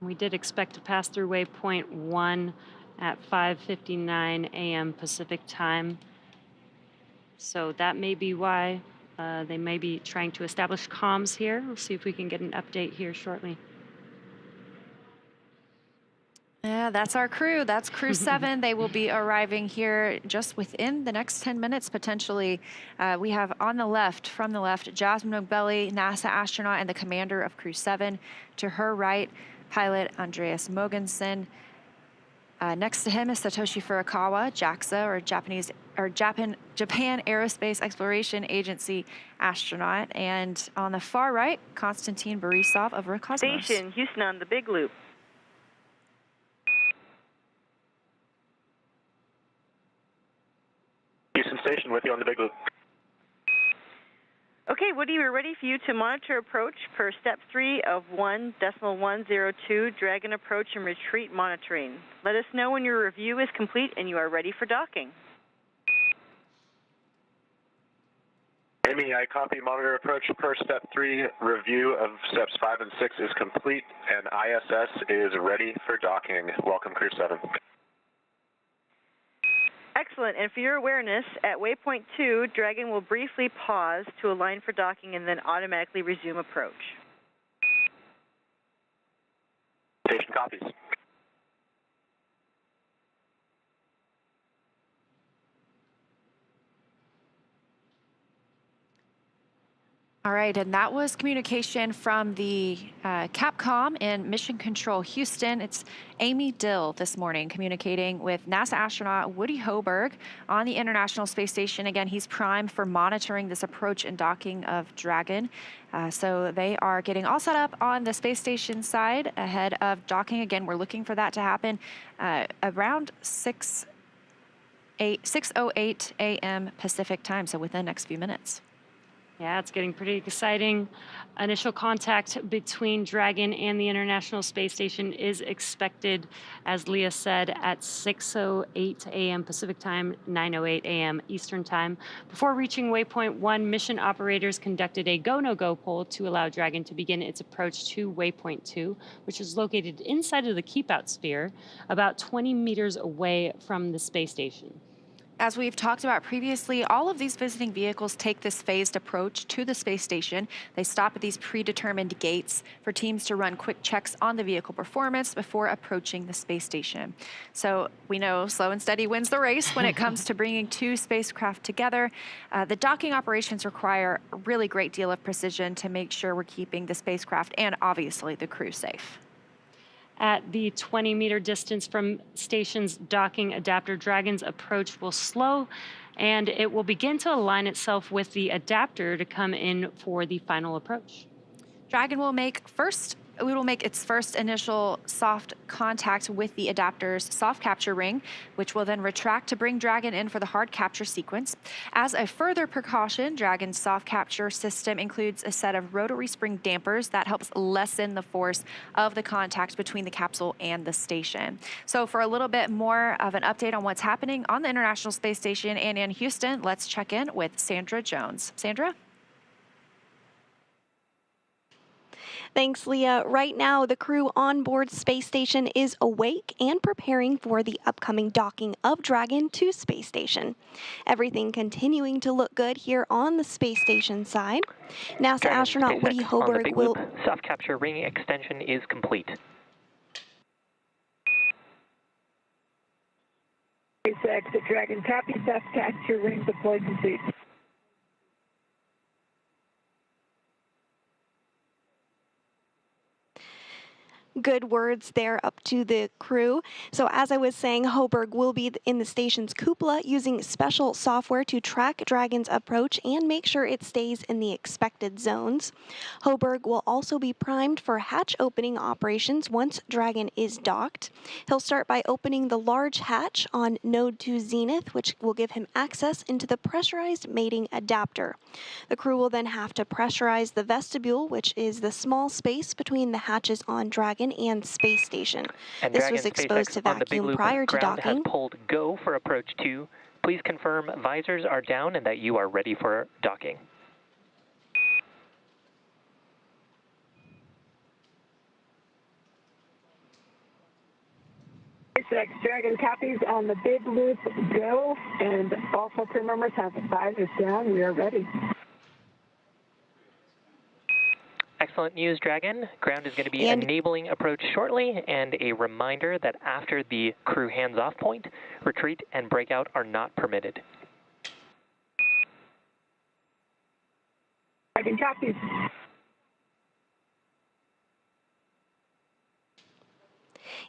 We did expect to pass through waypoint 1 at 5:59 a.m. Pacific time. So that may be why they may be trying to establish comms here. We'll see if we can get an update here shortly. Yeah, that's our crew. That's Crew-7. They will be arriving here just within the next 10 minutes, potentially. We have on the left, from the left, Jasmine Mogbelli, NASA astronaut and the commander of Crew-7. To her right, pilot Andreas Mogensen. Next to him is Satoshi Furukawa, JAXA, Japan Aerospace Exploration Agency astronaut. And on the far right, Konstantin Borisov of Roscosmos. Station, Houston on the Big Loop. Houston Station with you on the Big Loop. Okay, Woody, we're ready for you to monitor approach per step 3 of 1.102 Dragon approach and retreat monitoring. Let us know when your review is complete and you are ready for docking. Amy, I copy. Monitor approach per step 3. Review of steps 5 and 6 is complete, and ISS is ready for docking. Welcome, Crew-7. Excellent. And for your awareness, at waypoint 2, Dragon will briefly pause to align for docking and then automatically resume approach. Station copies. All right, and that was communication from the Capcom in Mission Control Houston. It's Amy Dill this morning communicating with NASA astronaut Woody Hoburg on the International Space Station. Again, he's primed for monitoring this approach and docking of Dragon. So they are getting all set up on the space station side ahead of docking. Again, we're looking for that to happen around 6:08 a.m. Pacific time, so within the next few minutes. Yeah, it's getting pretty exciting. Initial contact between Dragon and the International Space Station is expected, as Leah said, at 6:08 a.m. Pacific time, 9:08 a.m. Eastern time. Before reaching waypoint 1, mission operators conducted a go-no-go poll to allow Dragon to begin its approach to waypoint 2, which is located inside of the keep-out sphere, about 20 meters away from the space station. As we've talked about previously, all of these visiting vehicles take this phased approach to the space station. They stop at these predetermined gates for teams to run quick checks on the vehicle performance before approaching the space station. So we know slow and steady wins the race when it comes to bringing two spacecraft together. The docking operations require a really great deal of precision to make sure we're keeping the spacecraft and obviously the crew safe. At the 20-meter distance from station's docking adapter, Dragon's approach will slow, and it will begin to align itself with the adapter to come in for the final approach. Dragon will make its first initial soft contact with the adapter's soft capture ring, which will then retract to bring Dragon in for the hard capture sequence. As a further precaution, Dragon's soft capture system includes a set of rotary spring dampers that helps lessen the force of the contact between the capsule and the station. So for a little bit more of an update on what's happening on the International Space Station and in Houston, let's check in with Sandra Jones. Sandra? Thanks, Leah. Right now, the crew on board Space Station is awake and preparing for the upcoming docking of Dragon to Space Station. Everything continuing to look good here on the Space Station side. NASA Dragon astronaut SpaceX Woody on the Hoburg Big will... Loop. Soft capture ring extension is complete. SpaceX at Dragon copy, soft capture ring deployed complete. Good words there up to the crew. So as I was saying, Hoburg will be in the station's cupola using special software to track Dragon's approach and make sure it stays in the expected zones. Hoburg will also be primed for hatch opening operations once Dragon is docked. He'll start by opening the large hatch on Node 2 Zenith, which will give him access into the pressurized mating adapter. The crew will then have to pressurize the vestibule, which is the small space between the hatches on Dragon and Space Station. And This Dragon was exposed SpaceX to on the Big vacuum Loop prior to ground docking. has pulled go for approach 2. Please confirm visors are down and that you are ready for docking. SpaceX Dragon copies on the big loop, go, and also crew members have the visors down. We are ready. Excellent news, Dragon. Ground is going to be enabling approach shortly, and a reminder that after the crew hands-off point, retreat and breakout are not permitted. Dragon copies.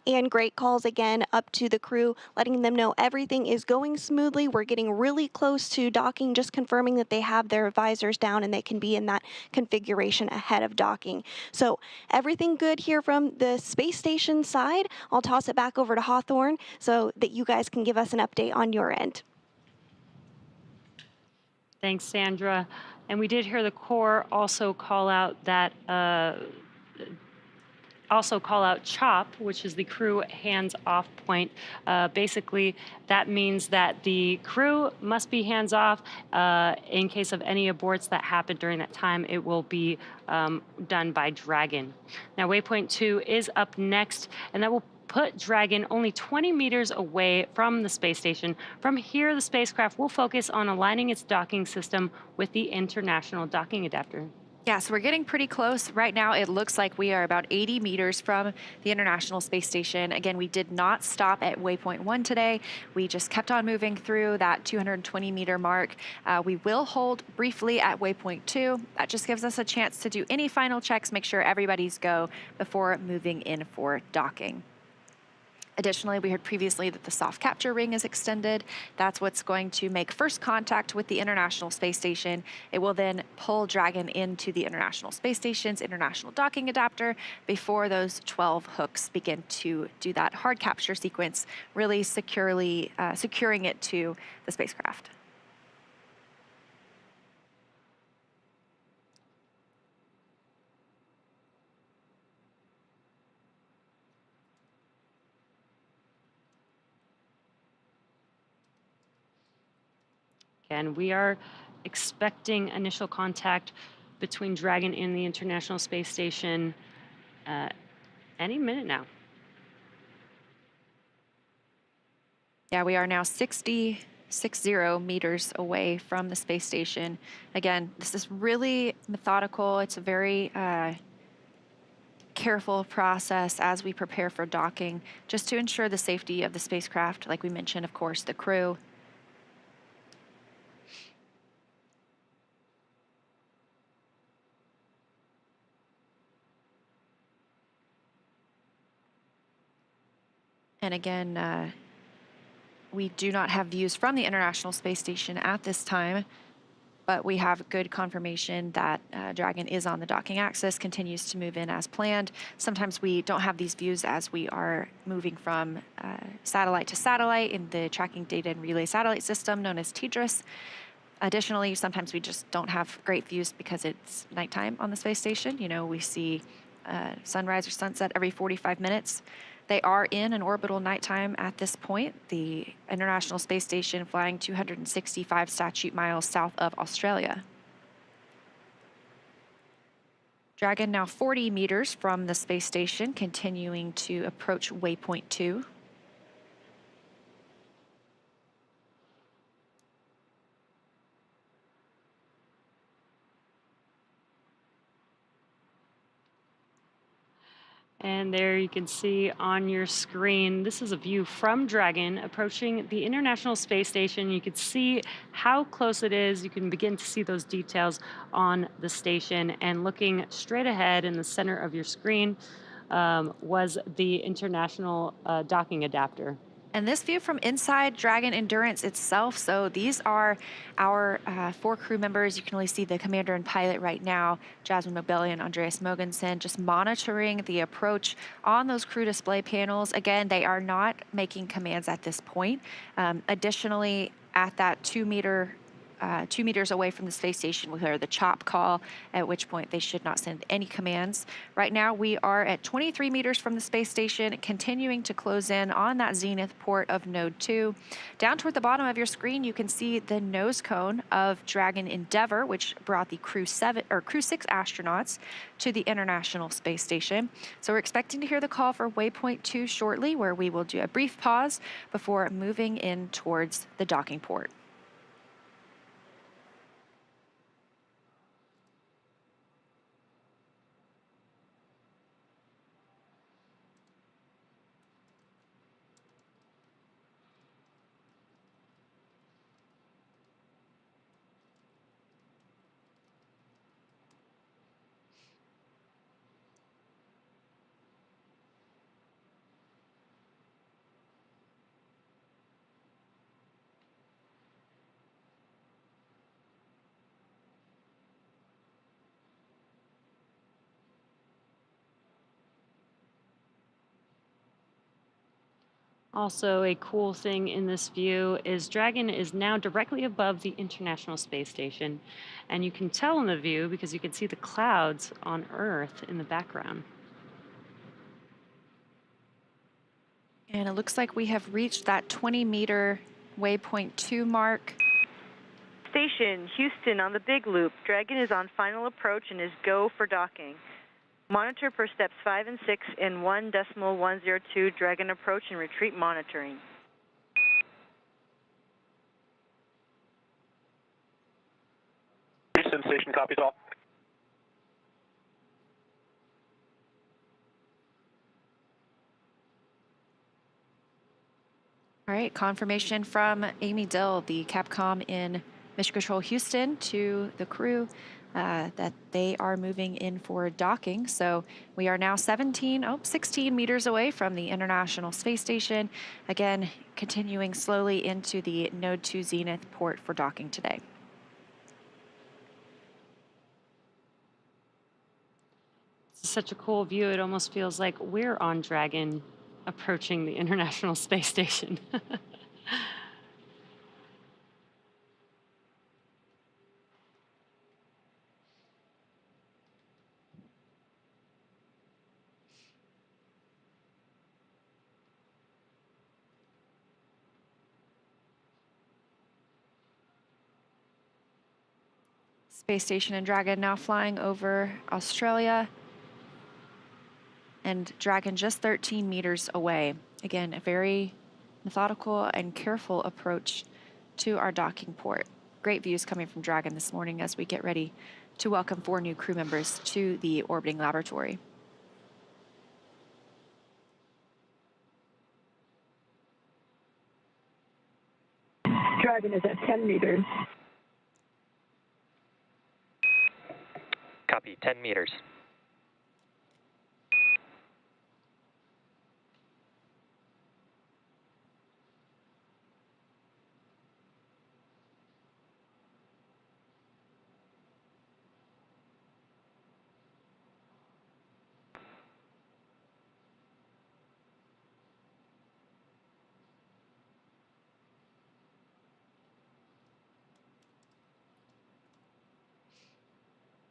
And great calls again up to the crew, letting them know everything is going smoothly. We're getting really close to docking, just confirming that they have their visors down and they can be in that configuration ahead of docking. So everything good here from the space station side. I'll toss it back over to Hawthorne so that you guys can give us an update on your end. Thanks, Sandra. And we did hear the Corps also call out that CHOP, which is the crew hands-off point. Basically, that means that the crew must be hands-off. In case of any aborts that happen during that time, it will be done by Dragon. Now, waypoint 2 is up next, and that will put Dragon only 20 meters away from the space station. From here, the spacecraft will focus on aligning its docking system with the International Docking Adapter. Yeah, so we're getting pretty close. Right now, it looks like we are about 80 meters from the International Space Station. Again, we did not stop at waypoint 1 today. We just kept on moving through that 220-meter mark. We will hold briefly at waypoint 2. That just gives us a chance to do any final checks, make sure everybody's go before moving in for docking. Additionally, we heard previously that the soft capture ring is extended. That's what's going to make first contact with the International Space Station. It will then pull Dragon into the International Space Station's International Docking Adapter before those 12 hooks begin to do that hard capture sequence, really securely securing it to the spacecraft. And we are expecting initial contact between Dragon and the International Space Station any minute now. Yeah, we are now 60 meters away from the space station. Again, this is really methodical. It's a very careful process as we prepare for docking, just to ensure the safety of the spacecraft. Like we mentioned, of course, the crew. And again, we do not have views from the International Space Station at this time, but we have good confirmation that Dragon is on the docking axis, continues to move in as planned. Sometimes we don't have these views as we are moving from satellite to satellite in the Tracking Data and Relay Satellite System known as TDRS. Additionally, sometimes we just don't have great views because it's nighttime on the space station. You know, we see sunrise or sunset every 45 minutes. They are in an orbital nighttime at this point. The International Space Station flying 265 statute miles south of Australia. Dragon now 40 meters from the space station, continuing to approach waypoint 2. And there you can see on your screen, this is a view from Dragon approaching the International Space Station. You can see how close it is. You can begin to see those details on the station. And looking straight ahead in the center of your screen was the International Docking Adapter. And this view from inside Dragon Endurance itself. So these are our 4 crew members. You can only see the commander and pilot right now, Jasmine Mogbelli and Andreas Mogensen, just monitoring the approach on those crew display panels. Again, they are not making commands at this point. Additionally, at that 2-meter 2 meters away from the space station, we'll hear the chop call, at which point they should not send any commands. Right now, we are at 23 meters from the space station, continuing to close in on that zenith port of Node 2. Down toward the bottom of your screen, you can see the nose cone of Dragon Endeavour, which brought the Crew-7 or Crew-6 astronauts to the International Space Station. So we're expecting to hear the call for waypoint 2 shortly, where we will do a brief pause before moving in towards the docking port. Also, a cool thing in this view is Dragon is now directly above the International Space Station, and you can tell in the view because you can see the clouds on Earth in the background. And it looks like we have reached that 20-meter waypoint 2 mark. Station, Houston on the Big Loop. Dragon is on final approach and is go for docking. Monitor per steps 5 and 6 in 1.102 Dragon approach and retreat monitoring. Houston Station copies all. All right, confirmation from Amy Dill, the Capcom in Mission Control Houston, to the crew that they are moving in for docking. So we are now 16 meters away from the International Space Station. Again, continuing slowly into the Node 2 Zenith port for docking today. It's such a cool view. It almost feels like we're on Dragon approaching the International Space Station. Space Station and Dragon now flying over Australia. And Dragon just 13 meters away. Again, a very methodical and careful approach to our docking port. Great views coming from Dragon this morning as we get ready to welcome 4 new crew members to the orbiting laboratory. Dragon is at 10 meters. Copy, 10 meters.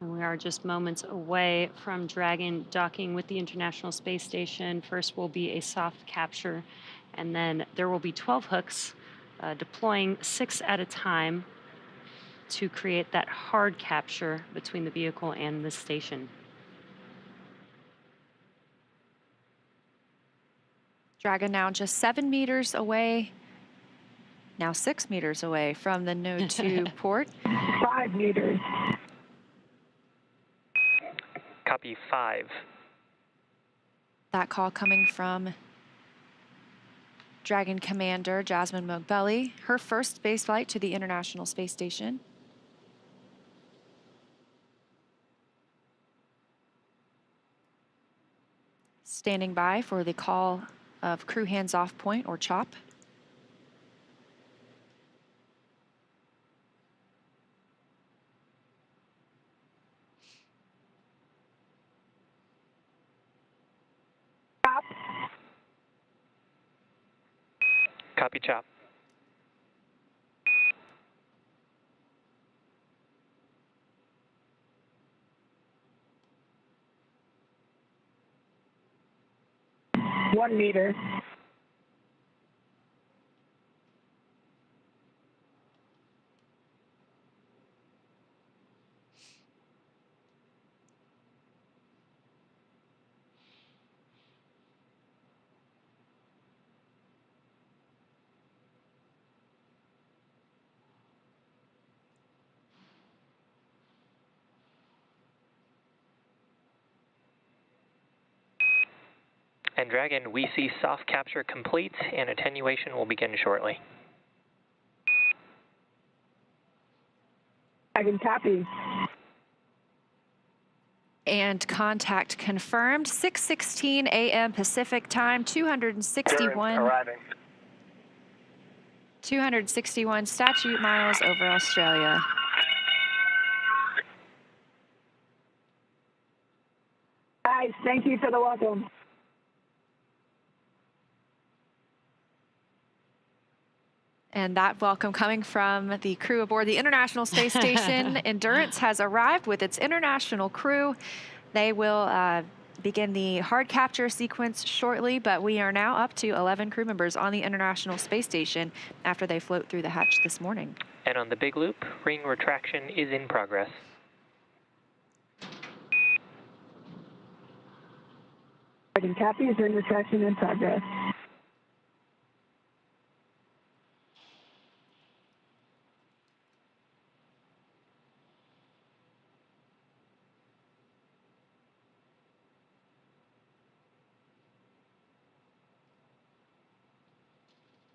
And we are just moments away from Dragon docking with the International Space Station. First will be a soft capture, and then there will be 12 hooks deploying 6 at a time to create that hard capture between the vehicle and the station. Dragon now just 7 meters away, now 6 meters away from the Node 2 port. 5 meters. Copy, 5. That call coming from Dragon Commander Jasmine Mogbelli, her first space flight to the International Space Station. Standing by for the call of crew hands-off point, or CHOP. Stop. Copy, chop. 1 meter. And Dragon, we see soft capture complete and attenuation will begin shortly. Dragon copy. And contact confirmed. 6:16 a.m. Pacific time, 261 statute miles over Australia. Guys, thank you for the welcome. And that welcome coming from the crew aboard the International Space Station. Endurance has arrived with its international crew. They will begin the hard capture sequence shortly, but we are now up to 11 crew members on the International Space Station after they float through the hatch this morning. And on the big loop, ring retraction is in progress. Dragon copy, is ring retraction in progress.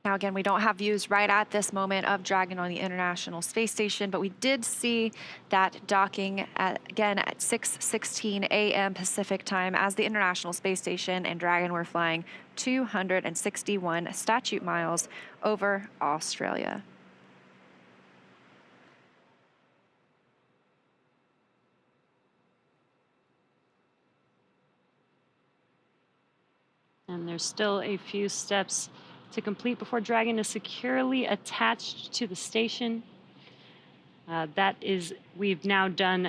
Now, again, we don't have views right at this moment of Dragon on the International Space Station, but we did see that docking again at 6:16 a.m. Pacific time as the International Space Station and Dragon were flying 261 statute miles over Australia. And there's still a few steps to complete before Dragon is securely attached to the station. We've now done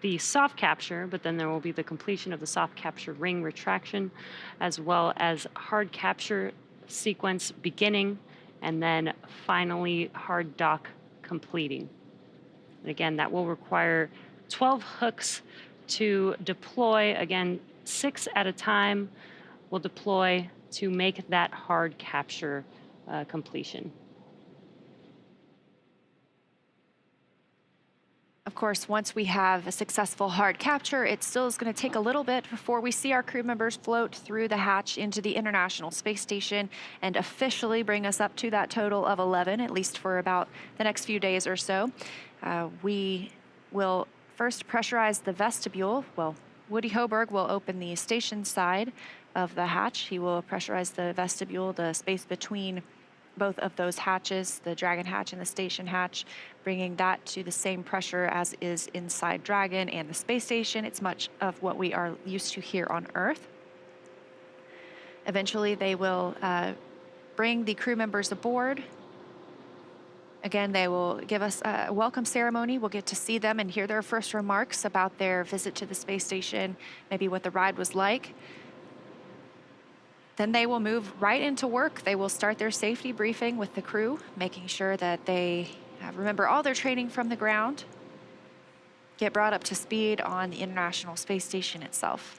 the soft capture, but then there will be the completion of the soft capture ring retraction, as well as hard capture sequence beginning, and then finally hard dock completing. And again, that will require 12 hooks to deploy. Again, 6 at a time will deploy to make that hard capture completion. Of course, once we have a successful hard capture, it still is going to take a little bit before we see our crew members float through the hatch into the International Space Station and officially bring us up to that total of 11, at least for about the next few days or so. We will first pressurize the vestibule. Well, Woody Hoberg will open the station side of the hatch. He will pressurize the vestibule, the space between both of those hatches, the Dragon hatch and the station hatch, bringing that to the same pressure as is inside Dragon and the space station. It's much of what we are used to here on Earth. Eventually, they will bring the crew members aboard. Again, they will give us a welcome ceremony. We'll get to see them and hear their first remarks about their visit to the space station, maybe what the ride was like. Then they will move right into work. They will start their safety briefing with the crew, making sure that they remember all their training from the ground, get brought up to speed on the International Space Station itself.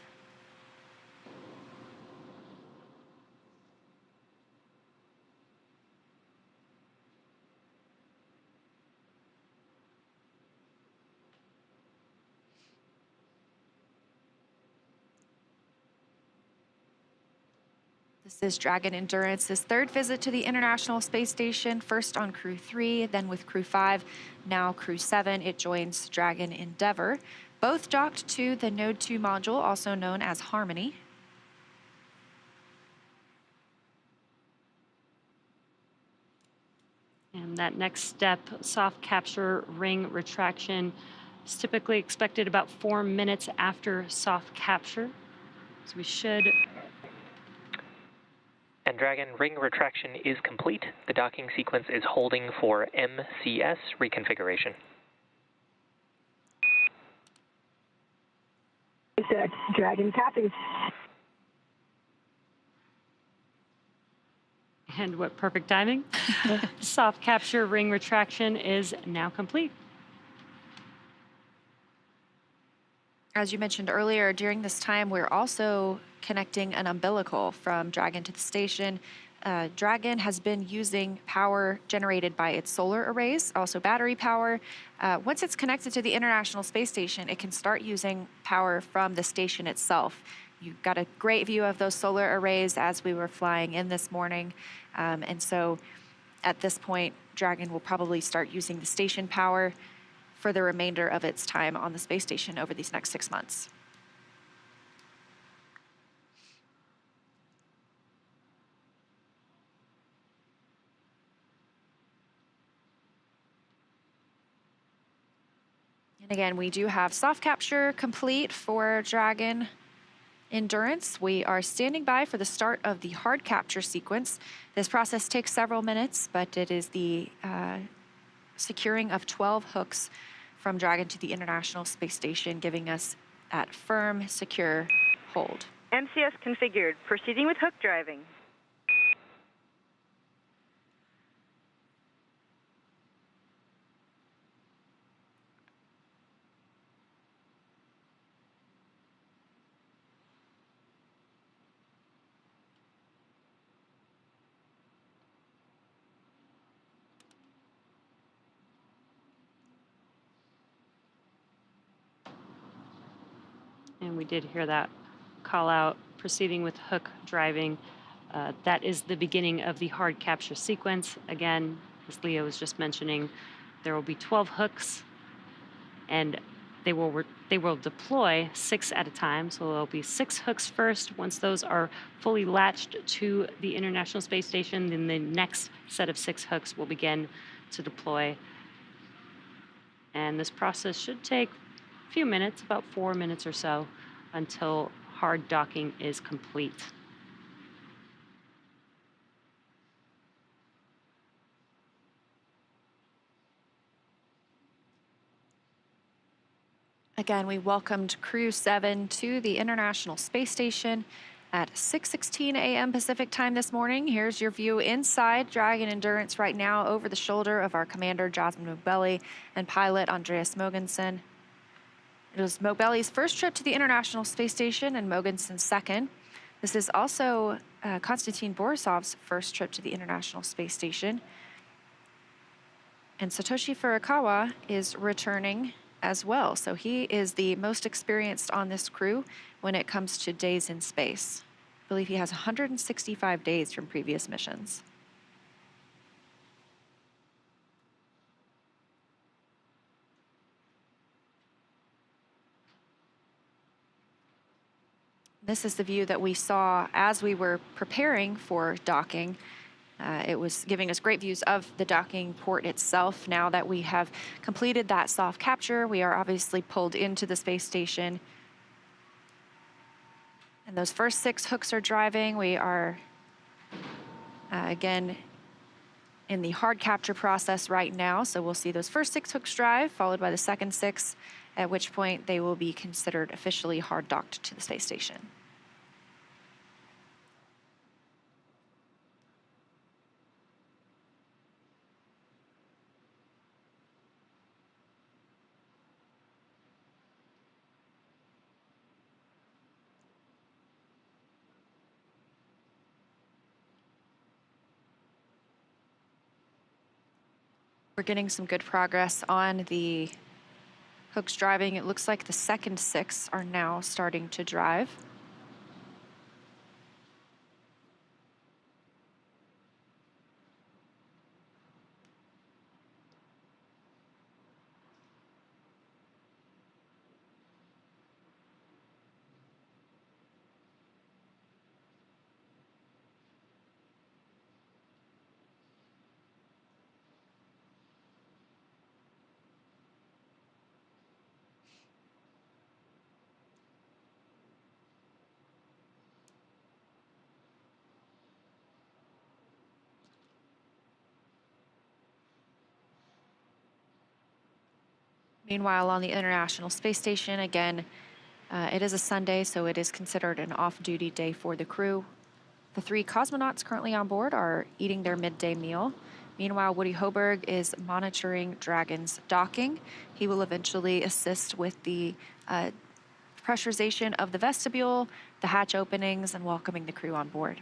This is Dragon Endurance's third visit to the International Space Station, first on Crew 3, then with Crew 5, now Crew 7. It joins Dragon Endeavour, both docked to the Node 2 module, also known as Harmony. And that next step, soft capture ring retraction, is typically expected about 4 minutes after soft capture. So we should... And Dragon, ring retraction is complete. The docking sequence is holding for MCS reconfiguration. Dragon copies. And what perfect timing. Soft capture ring retraction is now complete. As you mentioned earlier, during this time, we're also connecting an umbilical from Dragon to the station. Dragon has been using power generated by its solar arrays, also battery power. Once it's connected to the International Space Station, it can start using power from the station itself. You got a great view of those solar arrays as we were flying in this morning. And so at this point, Dragon will probably start using the station power for the remainder of its time on the space station over these next 6 months. And again, we do have soft capture complete for Dragon Endurance. We are standing by for the start of the hard capture sequence. This process takes several minutes, but it is the securing of 12 hooks from Dragon to the International Space Station, giving us that firm, secure hold. MCS configured. Proceeding with hook driving. And we did hear that call out, proceeding with hook driving. That is the beginning of the hard capture sequence. Again, as Leo was just mentioning, there will be 12 hooks, and they will deploy 6 at a time. So there'll be 6 hooks first. Once those are fully latched to the International Space Station, then the next set of 6 hooks will begin to deploy. And this process should take a few minutes, about 4 minutes or so, until hard docking is complete. Again, we welcomed Crew-7 to the International Space Station at 6:16 a.m. Pacific time this morning. Here's your view inside Dragon Endurance right now over the shoulder of our commander, Jasmine Mogbelli, and pilot Andreas Mogensen. It was Mogbelli's first trip to the International Space Station and Mogensen's second. This is also Konstantin Borisov's first trip to the International Space Station. And Satoshi Furukawa is returning as well. So he is the most experienced on this crew when it comes to days in space. I believe he has 165 days from previous missions. This is the view that we saw as we were preparing for docking. It was giving us great views of the docking port itself. Now that we have completed that soft capture, we are obviously pulled into the space station. And those first 6 hooks are driving. We are, again, in the hard capture process right now. So we'll see those first 6 hooks drive, followed by the second 6, at which point they will be considered officially hard docked to the space station. We're getting some good progress on the hooks driving. It looks like the second 6 are now starting to drive. Meanwhile, on the International Space Station, again, it is a Sunday, so it is considered an off-duty day for the crew. The 3 cosmonauts currently on board are eating their midday meal. Meanwhile, Woody Hoberg is monitoring Dragon's docking. He will eventually assist with the pressurization of the vestibule, the hatch openings, and welcoming the crew on board.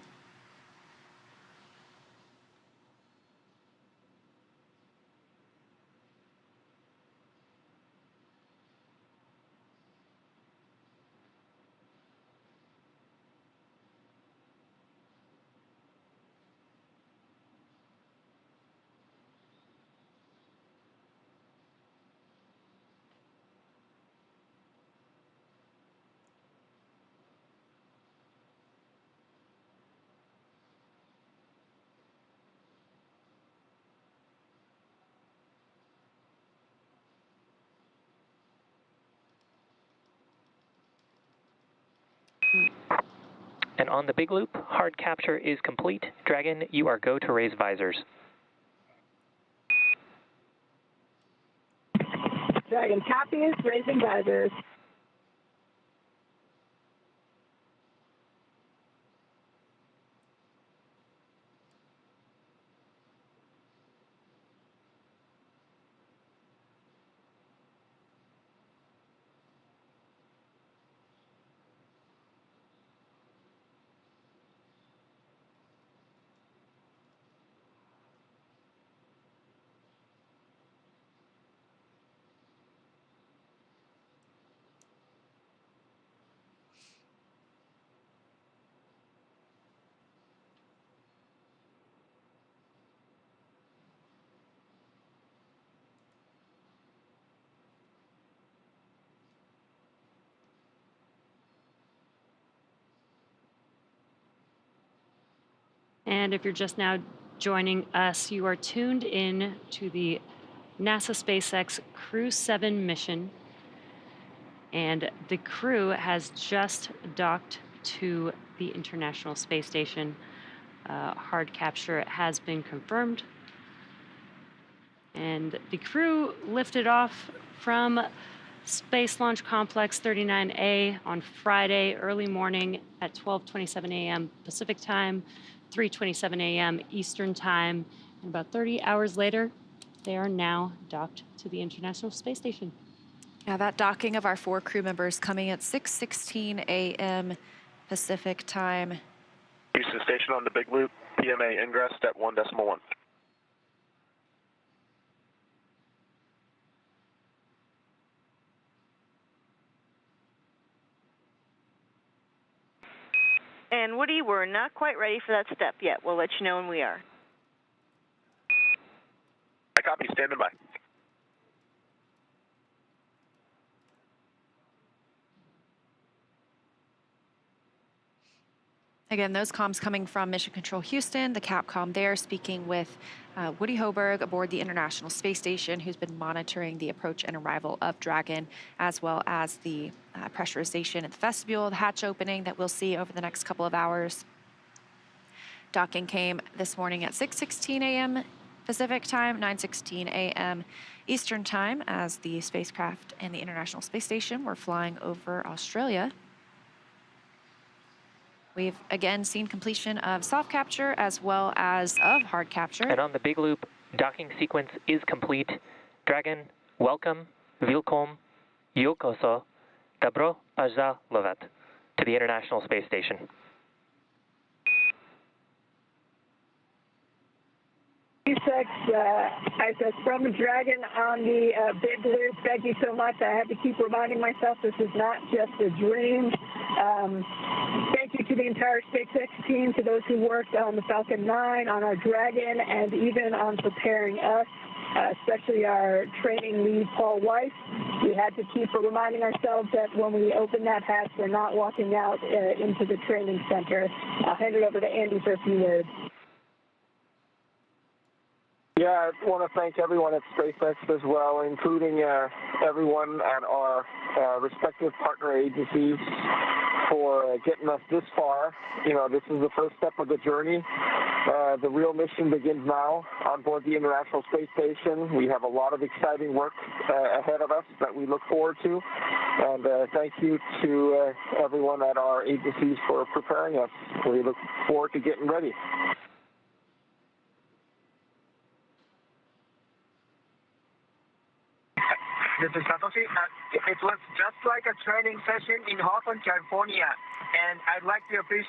And on the big loop, hard capture is complete. Dragon, you are go to raise visors. Dragon copies, raising visors. And if you're just now joining us, you are tuned in to the NASA SpaceX Crew-7 mission. And the crew has just docked to the International Space Station. Hard capture has been confirmed. And the crew lifted off from Space Launch Complex 39A on Friday early morning at 12:27 a.m. Pacific time, 3:27 a.m. Eastern time. And about 30 hours later, they are now docked to the International Space Station. Yeah, that docking of our 4 crew members coming at 6:16 a.m. Pacific time. Houston Station on the big loop, PMA ingress, step 1.1. And Woody, we're not quite ready for that step yet. We'll let you know when we are. I copy, standing by. Again, those comms coming from Mission Control Houston, the Capcom there, speaking with Woody Hoberg aboard the International Space Station, who's been monitoring the approach and arrival of Dragon, as well as the pressurization at the vestibule, the hatch opening that we'll see over the next couple of hours. Docking came this morning at 6:16 a.m. Pacific time, 9:16 a.m. Eastern time, as the spacecraft and the International Space Station were flying over Australia. We've again seen completion of soft capture as well as of hard capture. And on the big loop, docking sequence is complete. Dragon, welcome, Vilkom, Yokoso, Dobro Pazalovet to the International Space Station. SpaceX, I said from Dragon on the big loop. Thank you so much. I have to keep reminding myself this is not just a dream. Thank you to the entire SpaceX team, to those who worked on the Falcon 9, on our Dragon, and even on preparing us, especially our training lead, Paul Weiss. We had to keep reminding ourselves that when we open that hatch, we're not walking out into the training center. I'll hand it over to Andy for a few words. Yeah, I want to thank everyone at SpaceX as well, including everyone at our respective partner agencies for getting us this far. You know, this is the first step of the journey. The real mission begins now on board the International Space Station. We have a lot of exciting work ahead of us that we look forward to. And thank you to everyone at our agencies for preparing us. We look forward to getting ready. This is Satoshi. It was just like a training session in Hawthorne, California, and I'd like to express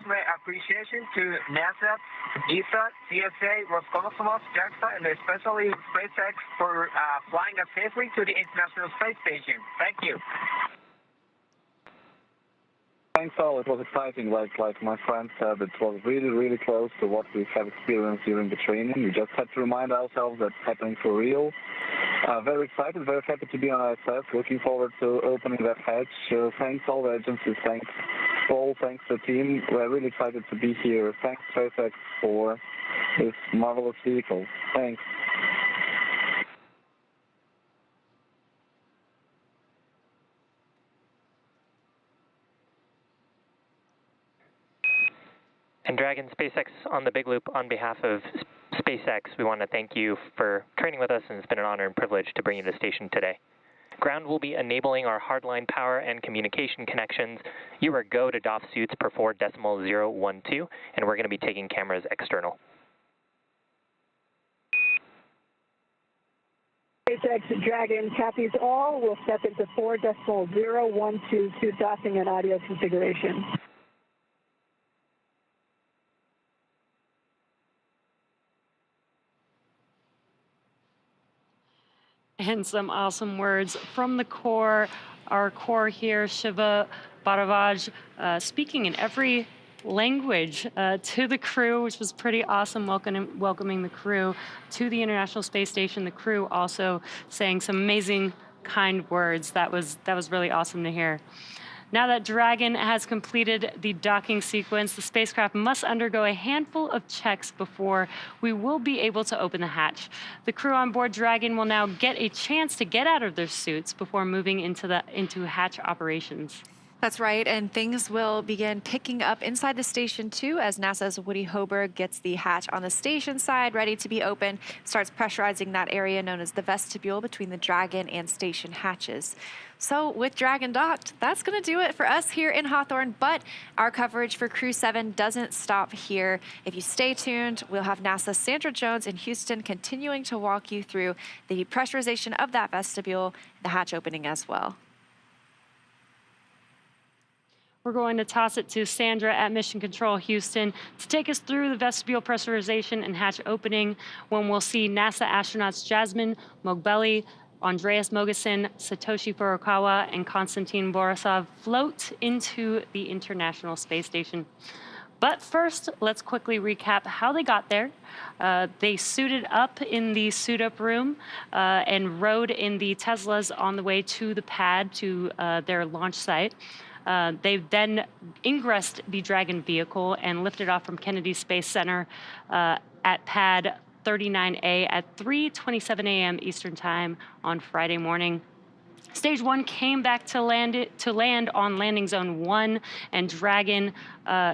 my appreciation to NASA, ESA, CSA, Roscosmos, JAXA, and especially SpaceX for flying us safely to the International Space Station. Thank you. Thanks all. It was exciting. Like my friend said, it was really close to what we have experienced during the training. We just had to remind ourselves that it's happening for real. Very excited, very happy to be on ISS. Looking forward to opening that hatch. Thanks all the agencies. Thanks Paul. Thanks the team. We're really excited to be here. Thanks SpaceX for this marvelous vehicle. Thanks. And Dragon, SpaceX on the Big Loop, on behalf of SpaceX, we want to thank you for training with us, and it's been an honor and privilege to bring you to the station today. Ground will be enabling our hardline power and communication connections. You are go to DOF suits per 4.012, and we're going to be taking cameras external. SpaceX Dragon copies all. We'll step into 4.012 suit docking and audio configuration. And some awesome words from the core. Our core here, Shiva Bharavaj, speaking in every language to the crew, which was pretty awesome, welcoming the crew to the International Space Station. The crew also saying some amazing, kind words. That was really awesome to hear. Now that Dragon has completed the docking sequence, the spacecraft must undergo a handful of checks before we will be able to open the hatch. The crew on board Dragon will now get a chance to get out of their suits before moving into hatch operations. That's right, and things will begin picking up inside the station too as NASA's Woody Hoberg gets the hatch on the station side ready to be open, starts pressurizing that area known as the vestibule between the Dragon and station hatches. So with Dragon docked, that's going to do it for us here in Hawthorne, but our coverage for Crew-7 doesn't stop here. If you stay tuned, we'll have NASA's Sandra Jones in Houston continuing to walk you through the pressurization of that vestibule, the hatch opening as well. We're going to toss it to Sandra at Mission Control Houston to take us through the vestibule pressurization and hatch opening, when we'll see NASA astronauts Jasmine Mogbelli, Andreas Mogeson, Satoshi Furukawa, and Konstantin Borisov float into the International Space Station. But first, let's quickly recap how they got there. They suited up in the suit-up room and rode in the Teslas on the way to the pad to their launch site. They then ingressed the Dragon vehicle and lifted off from Kennedy Space Center at pad 39A at 3:27 a.m. Eastern Time on Friday morning. Stage 1 came back to land on landing zone 1, and Dragon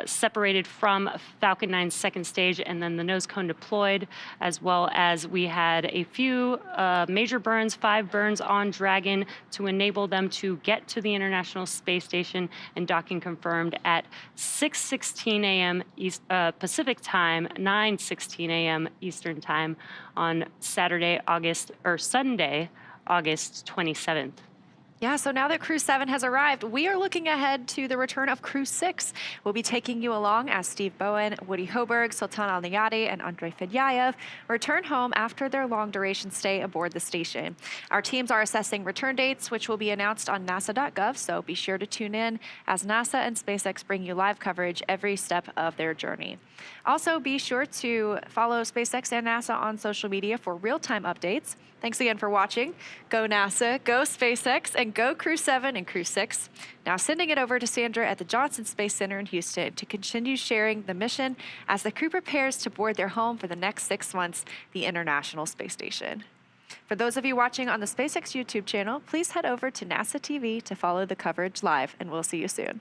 separated from Falcon 9's second stage, and then the nose cone deployed, as well as we had a few major burns, 5 burns on Dragon to enable them to get to the International Space Station, and docking confirmed at 6:16 a.m. Pacific Time, 9:16 a.m. Eastern Time on Sunday, August 27th. Yeah, so now that Crew-7 has arrived, we are looking ahead to the return of Crew-6. We'll be taking you along as Steve Bowen, Woody Hoberg, Sultan Al-Nayati, and Andrei Fedyayev return home after their long-duration stay aboard the station. Our teams are assessing return dates, which will be announced on nasa.gov, so be sure to tune in as NASA and SpaceX bring you live coverage every step of their journey. Also, be sure to follow SpaceX and NASA on social media for real-time updates. Thanks again for watching. Go NASA, go SpaceX, and go Crew-7 and Crew-6. Now sending it over to Sandra at the Johnson Space Center in Houston to continue sharing the mission as the crew prepares to board their home for the next 6 months, the International Space Station. For those of you watching on the SpaceX YouTube channel, please head over to NASA TV to follow the coverage live, and we'll see you soon.